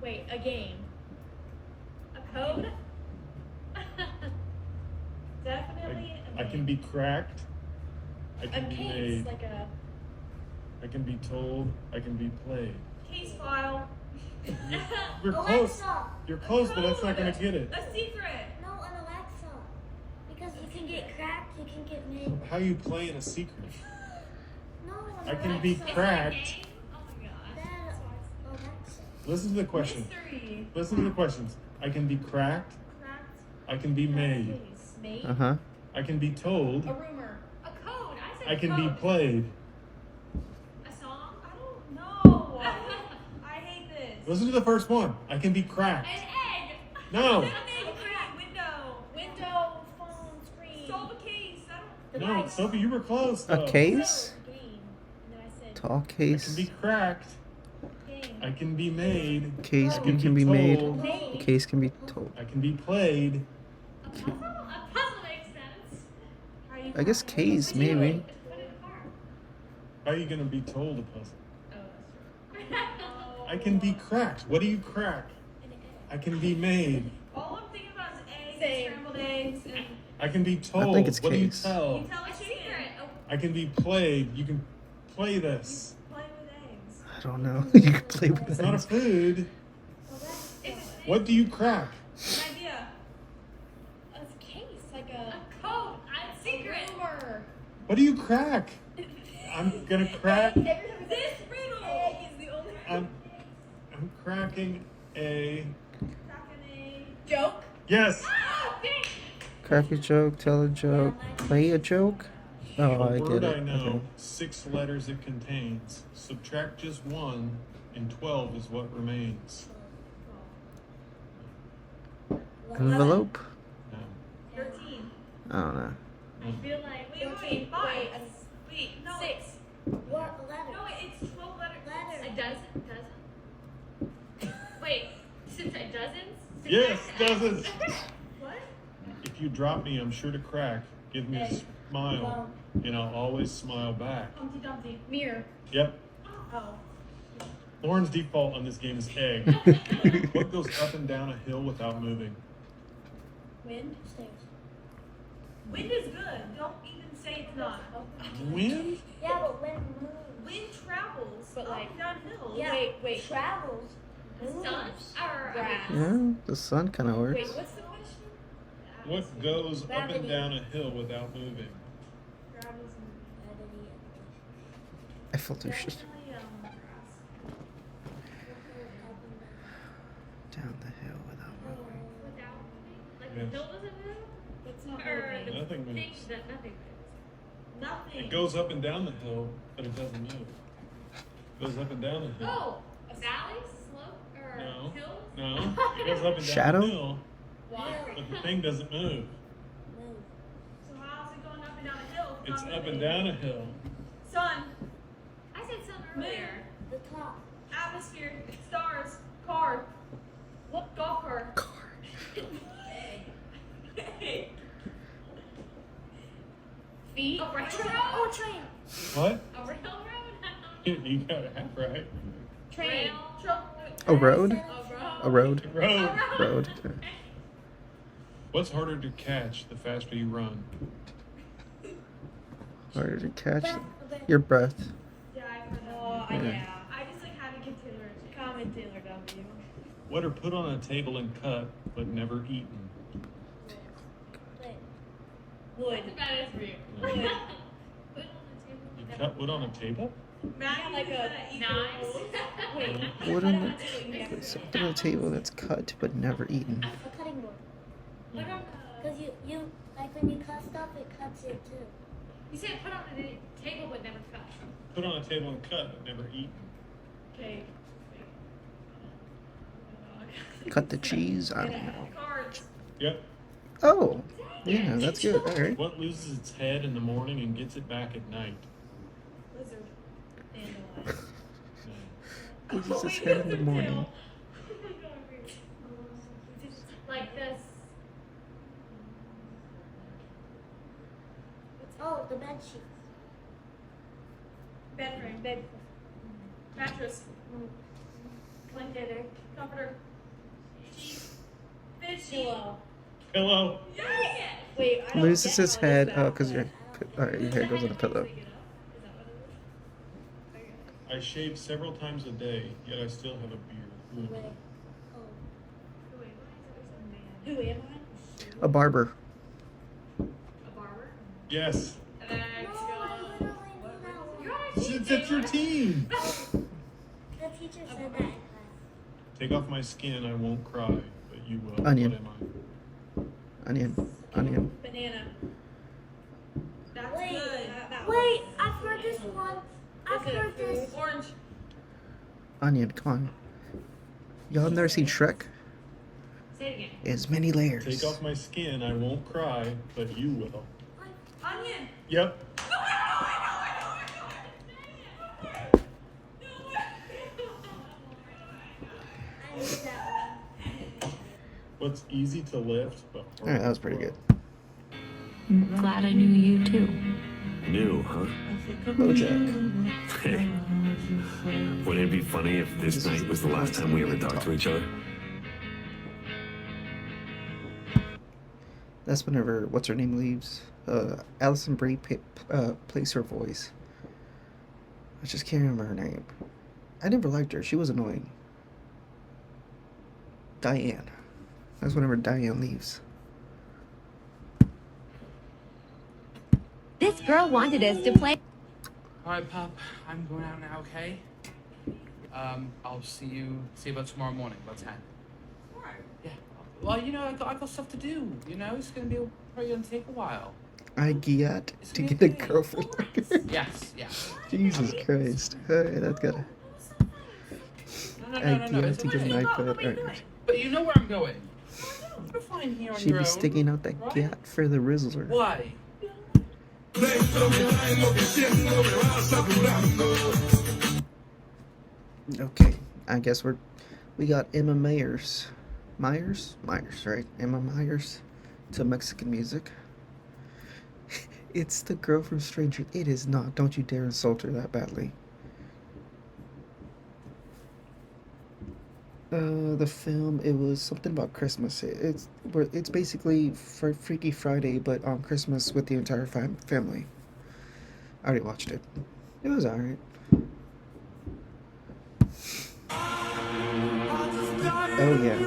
Wait, a game. A code? Definitely a I can be cracked. I a can be case, made. like a I can be told. I can be played. case file. You're close. Alexa. You're close, but that's not gonna get it. A secret. No, an Alexa. Because you can get cracked, you can get made. How you playing a secret? No, an I can be Alexa. cracked. Oh my god. Dad, Alexa. Listen to the question. Mystery. Listen to the questions. I can be cracked. Cracked. I can be made. Case. Made. Uh-huh. I can be told. A rumor. A code. I said I can be code. played. A song? I don't know. I hate this. Listen to the first one. I can be cracked. An egg. No. An egg crack. Window. Phone. Screen. Solve a case. I don't. No, Sophie, you were close. A Though. case? Game. And then I said Tall I case. can be cracked. game. I I can be made. Case I can be made. told. Case can be told. I can be played. I guess case maybe. How are you gonna be told a puzzle? I can be cracked. What do you crack? I can be made. All I'm thinking about is eggs, scrambled eggs, and I can be told. I think it's what do you case. tell? you tell a secret. I can be played. You can play this. Play with eggs. I don't know. You can play with It's that. not a food. What do you crack? An idea. A case, like a code. A secret. rumor. What do you crack? I'm gonna crack. This riddle. Egg is the only. I'm cracking a. Joke. Yes. Crack a joke, tell a joke, play a joke. Oh, I A get word it. I know, Okay. 6 letters it contains. Subtract just 1, and 12 is what remains. Envelope? No. 13. I don't know. I feel like. Wait, 5. Wait, no. 6. What letter? No, it's 12 letters. Letter. A dozen? Wait, since I dozens? Yes, dozens. What? If you drop me, I'm sure to crack. Give me a smile, and I'll always smile back. Humpty Dumpty. Mirror. Yep. Oh. Lauren's default on this game is egg. What goes up and down a hill without moving? Wind? Stairs. Wind is good. Don't even say it's not. Wind? Yeah, but when moves. Wind travels, but like down hills. Yeah, wait. Travels. The sun or Grass. Yeah, the sun kind of works. Wait, what's the question? What goes up Gravity. and down a hill without moving? Travels I feel too shit. Down the hill without moving. Like Yes. the hill doesn't move? That's not Or moving. the Nothing thing moves. that nothing moves. Nothing. It goes up and down the hill, but it doesn't move. It goes up and down the hill. Oh, a valley, slope, or No. hill? No, it goes up and down Shadow? the hill, Water. but the thing doesn't move. So how's it going up and down a hill? It's not up and moving? down a hill. Sun. I said sun earlier. The top. Atmosphere, stars, car. What golf cart? Feet. A railroad? Oh, train. What? A railroad? You got it half right. Train. A road? A road? Road. Road. What's harder to catch the faster you run? Harder to catch your breath. Yeah, I've heard that. Oh, Yeah. yeah. I just like had to get Taylor. Common Taylor W. What are put on a table and cut, but never eaten? Wood. That is for you. No. Wood. You cut wood on a table? Matt, like a knives. Wait. What on the something on the table that's cut but never eaten? A cutting board. Because you like when you cut stuff, it cuts it too. You said put on the table but never cut. Put on a table and cut, but never eaten. Okay. Cut the cheese? I don't know. Cards. Yep. Oh, yeah, that's good. All right. What loses its head in the morning and gets it back at night? Lizard. Loses his head in the morning. Like this. Oh, the bed sheets. Bed frame. Bed. Mattress. Blanket. Comforter. Cheese. Fish. Pillow. Pillow. Yes! Wait, I don't Loses get his how head. this Oh, sounds. because your hair goes on a pillow. I shave several times a day, yet I still have a beard. Wait. Who am I? A barber. A barber? Yes. Let's go. It's your team. The teacher said that in class. Take off my skin, I won't cry, but you will. Onion. What am Onion. Onion. Banana. That's Wait. good. Wait, I've heard this one. I've heard this. Orange. Onion. Come on. Y'all have never seen Shrek? Say it again. It's many I? layers. Take off my skin, I won't cry, but you will. Onion. Yep. What's easy to lift, but All right, that was pretty good. Glad I knew you too. New, huh? BoJack. Hey. Wouldn't it be funny if this night was the last time we ever talked to each other? That's whenever what's her name leaves. Alison Brie plays her voice. I just can't remember her name. I never liked her. She was annoying. Diane. That's whenever Diane leaves. This girl wanted us to play. All right, Pop. I'm going out now. Okay. I'll see you about tomorrow morning. About 10. All right. Yeah. Well, you know, I got stuff to do. You know, it's probably gonna take a while. I get to get a girlfriend. Yes. Yes. Jesus Christ. Alright, that's gotta. No. I get It's to get an okay. iPad. Alright. But you know where I'm going. You're fine here on She'd your be own. sticking out that right? gat for the Rizzler. Why? Okay, I guess we got Emma Myers, right? Emma Myers to Mexican music. It's the girl from Stranger. It is not. Don't you dare insult her that badly. The film, it was something about Christmas. It's basically Freaky Friday, but on Christmas with the entire family. I already watched it. It was alright. Oh yeah.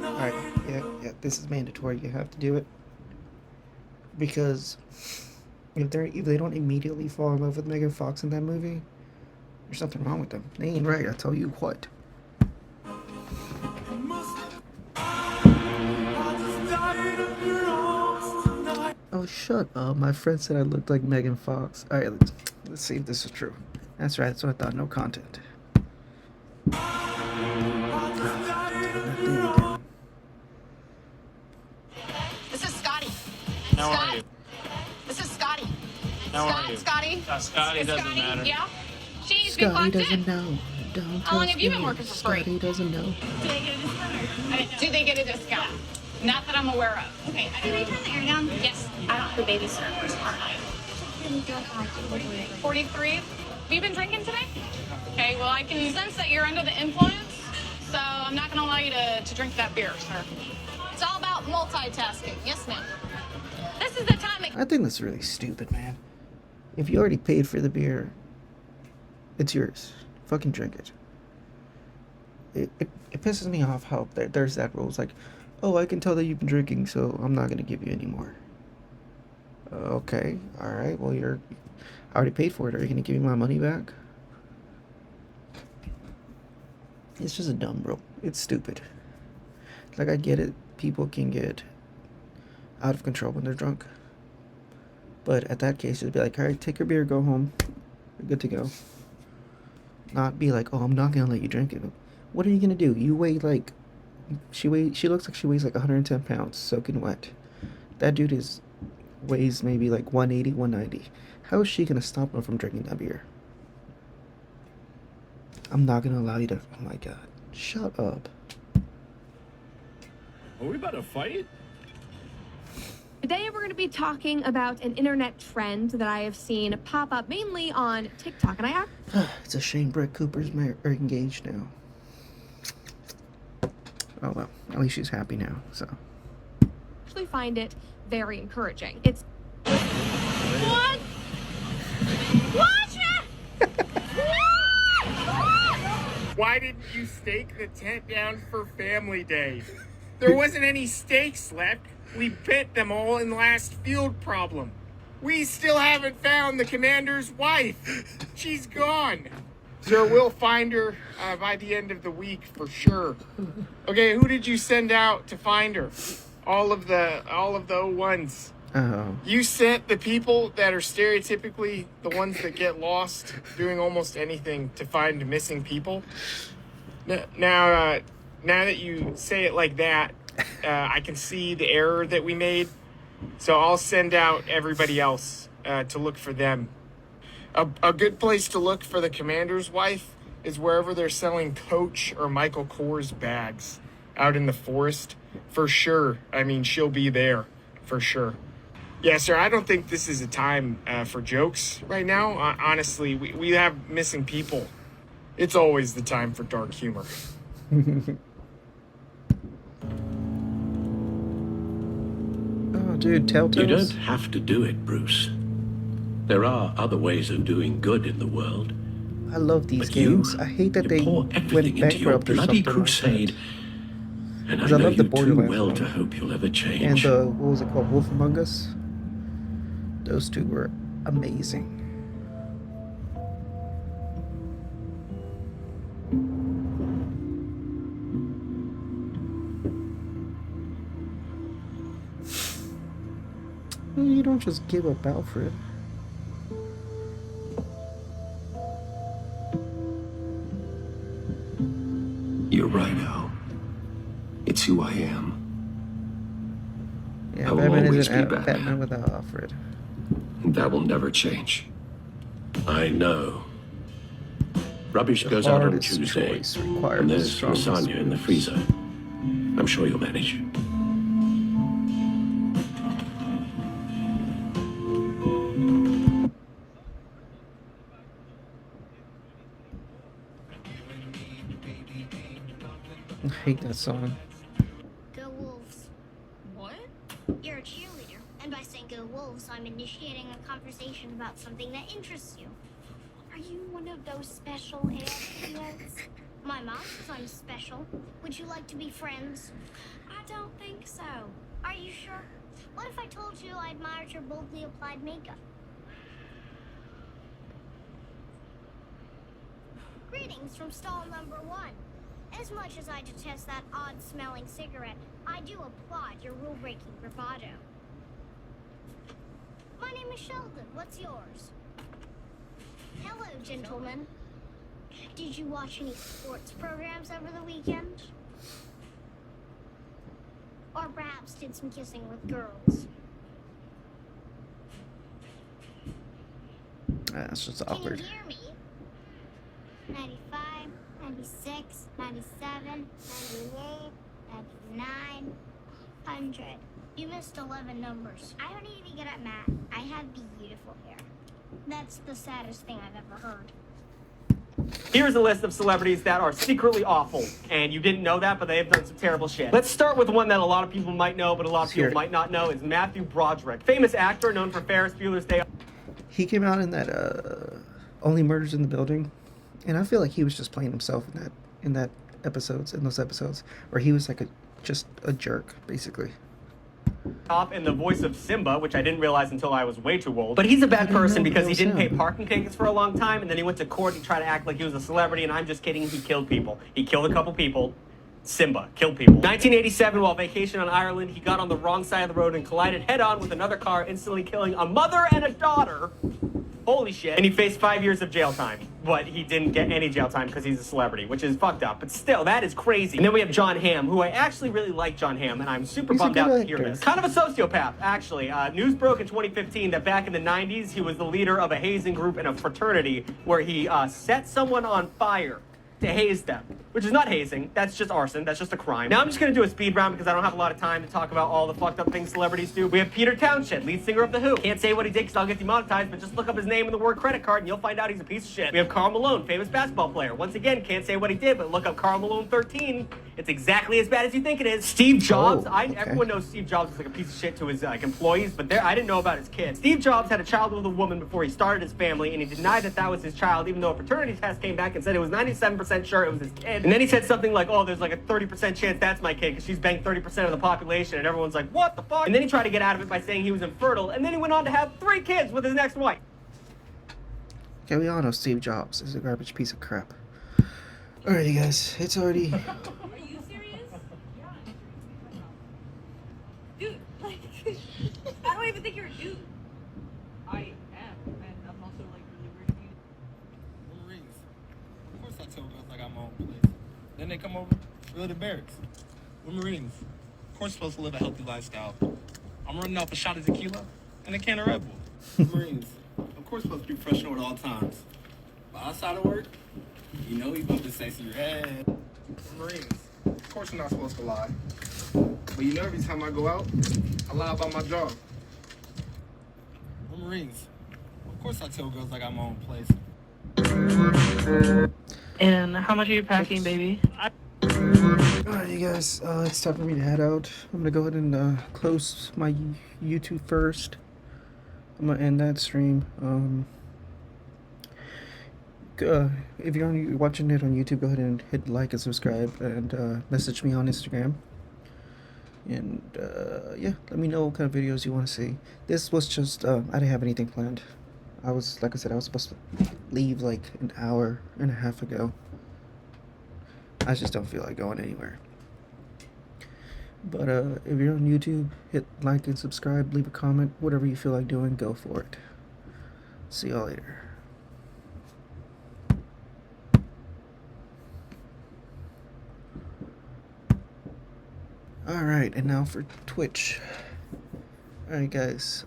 Alright, yeah. This is mandatory. You have to do it because if they don't immediately fall in love with Megan Fox in that movie, there's something wrong with them. They ain't right. I tell you what. Oh, shut up. My friend said I looked like Megan Fox. Alright, let's see if this is true. That's right, that's what I thought. No content. This is Scotty. How are you? This is Scotty. How are you? Scotty. Scotty It's doesn't Scotty. matter. Yeah. She's been Scotty clocked in. doesn't know. Don't How long trust have you been me. working for free? Scotty doesn't know. Do they get a discount? Not that I'm aware of. Okay. Can I turn the air down? Yes. I don't have a babysitter for tomorrow night. 43. Have you been drinking today? Okay. Well, I can sense that you're under the influence, so I'm not going to allow you to drink that beer, sir. It's all about multitasking. Yes, ma'am. This is the time. I think that's really stupid, man. If you already paid for the beer, it's yours. Fucking drink it. It pisses me off how there's that rule. It's like, oh, I can tell that you've been drinking, so I'm not going to give you any more. Okay, alright, well, I already paid for it. Are you going to give me my money back? It's just a dumb rule. It's stupid. Like, I get it. People can get out of control when they're drunk. But at that case, it'd be like, alright, take your beer, go home. You're good to go. Not be like, oh, I'm not going to let you drink it. What are you going to do? You weigh like... She looks like she weighs like 110 pounds, soaking wet. That dude weighs maybe like 180, 190. How is she going to stop him from drinking that beer? I'm not going to allow you to... Oh my god. Shut up. Are we about to fight? Today we're going to be talking about an internet trend that I have seen pop up mainly on TikTok, and It's a shame Brett Cooper's are engaged now. Oh well, at least she's happy now, so. actually find it very encouraging. It's What? Watch it! Why didn't you stake the tent down for Family Day? There wasn't any stakes left. We bent them all in last field problem. We still haven't found the commander's wife. She's gone. Sir, we'll find her by the end of the week for sure. Okay, who did you send out to find her? All of the O1s. Oh. You sent the people that are stereotypically the ones that get lost doing almost anything to find missing people. Now that you say it like that, I can see the error that we made. So I'll send out everybody else to look for them. A good place to look for the commander's wife is wherever they're selling Coach or Michael Kors bags out in the forest. For sure. I mean, she'll be there. For sure. Yeah, sir, I don't think this is a time for jokes right now. Honestly, we have missing people. It's always the time for dark humor. Oh, dude, Telltales. You don't have to do it, Bruce. There are other ways of doing good in the world. I love these But games. you, I hate that you they pour went everything into your bankrupt or bloody something crusade. like And I 'Cause I know love the you too Borderlands well one. to hope you'll ever that. change. And what was it called? Wolf Among Us? Those two were amazing. Well, you don't just give up Alfred. You're right, Al. It's who I am. Yeah, I will Batman always isn't be Batman. Batman without Alfred. And that will never change. I know. Rubbish The goes out on hardest Tuesday, choice requires and the there's strongest lasagna in the freezer. I'm sure you'll manage. I hate that song. Go Wolves. What? You're a cheerleader, and by saying go Wolves, I'm initiating a conversation about something that interests you. Are you one of those special kids? My mom says I'm special. Would you like to be friends? I don't think so. Are you sure? What if I told you I admired your boldly applied makeup? Greetings from stall number 1. As much as I detest that odd-smelling cigarette, I do applaud your rule-breaking bravado. My name is Sheldon. What's yours? Hello, gentlemen. Did you watch any sports programs over the weekend? Or perhaps did some kissing with girls? That's just Can awkward. you hear me? 95, 96, 97, 98, 99, 100. You missed 11 numbers. I don't need to be good at math. I have beautiful hair. That's the saddest thing I've ever heard. Here's a list of celebrities that are secretly awful, and you didn't know that, but they have done some terrible shit. Let's start with one that a lot of people might know, but a lot of people might not know, is Matthew Broderick. Famous actor known for Ferris Bueller's Day Off. He came out in that Only Murders in the Building, and I feel like he was just playing himself in those episodes, where he was like just a jerk, basically. Off in the voice of Simba, which I didn't realize until I was way too old. But he's a bad person because he didn't pay parking tickets for a long time, and then he went to court and tried to act like he was a celebrity, and I'm just kidding, he killed people. He killed a couple people. Simba killed people. 1987, while vacation on Ireland, he got on the wrong side of the road and collided head-on with another car, instantly killing a mother and a daughter. Holy shit. And he faced 5 years of jail time, but he didn't get any jail time because he's a celebrity, which is fucked up. But still, that is crazy. And then we have John Hamm, who I actually really like John Hamm, and I'm super bummed out to hear this. Kind of a sociopath, actually. News broke in 2015 that back in the 90s, he was the leader of a hazing group in a fraternity where he set someone on fire to haze them, which is not hazing. That's just arson. That's just a crime. Now I'm just going to do a speed round because I don't have a lot of time to talk about all the fucked up things celebrities do. We have Peter Townshend, lead singer of The Who. Can't say what he did because I'll get demonetized, but just look up his name in the word credit card and you'll find out he's a piece of shit. We have Karl Malone, famous basketball player. Once again, can't say what he did, but look up Karl Malone 13. It's exactly as bad as you think it is. Steve Jobs. Everyone knows Steve Jobs is like a piece of shit to his employees, but I didn't know about his kid. Steve Jobs had a child with a woman before he started his family, and he denied that was his child, even though a paternity test came back and said it was 97% sure it was his kid. And then he said something like, oh, there's like a 30% chance that's my kid because she's banged 30% of the population, and everyone's like, what the fuck? And then he tried to get out of it by saying he was infertile, and then he went on to have 3 kids with his next wife. Okay, we all know Steve Jobs is a garbage piece of crap. Alrighty, guys, it's already. Are you serious? Dude, like, I don't even think you're a dude. I am, and I'm also like really weird of you. Marines. Of course I told girls I got my own place. Then they come over, we live in barracks. We're Marines. Of course supposed to live a healthy lifestyle. I'm running off a shot of tequila and a can of Red Bull. Marines. Of course supposed to be professional at all times. But outside of work, you know you about to say some your head. Marines. Of course you're not supposed to lie. But you know, every time I go out, I lie about my job. We're Marines. Of course I tell girls I got my own place. And how much are you packing, baby? Alright, you guys, it's time for me to head out. I'm gonna go ahead and close my YouTube first. I'm gonna end that stream. If you're watching it on YouTube, go ahead and hit like and subscribe, and message me on Instagram. And yeah, let me know what kind of videos you want to see. This was just I didn't have anything planned. Like I said, I was supposed to leave like an hour and a half ago. I just don't feel like going anywhere. But if you're on YouTube, hit like and subscribe, leave a comment, whatever you feel like doing, go for it. See y'all later. Alright, and now for Twitch. Alright guys,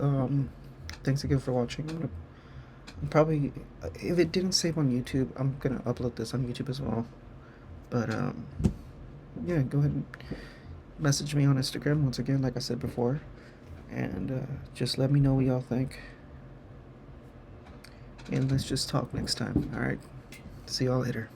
thanks again for watching. I'm probably, if it didn't save on YouTube, I'm gonna upload this on YouTube as well. But yeah, go ahead and message me on Instagram once again, like I said before, and just let me know what y'all think, and let's just talk next time. Alright, see y'all later.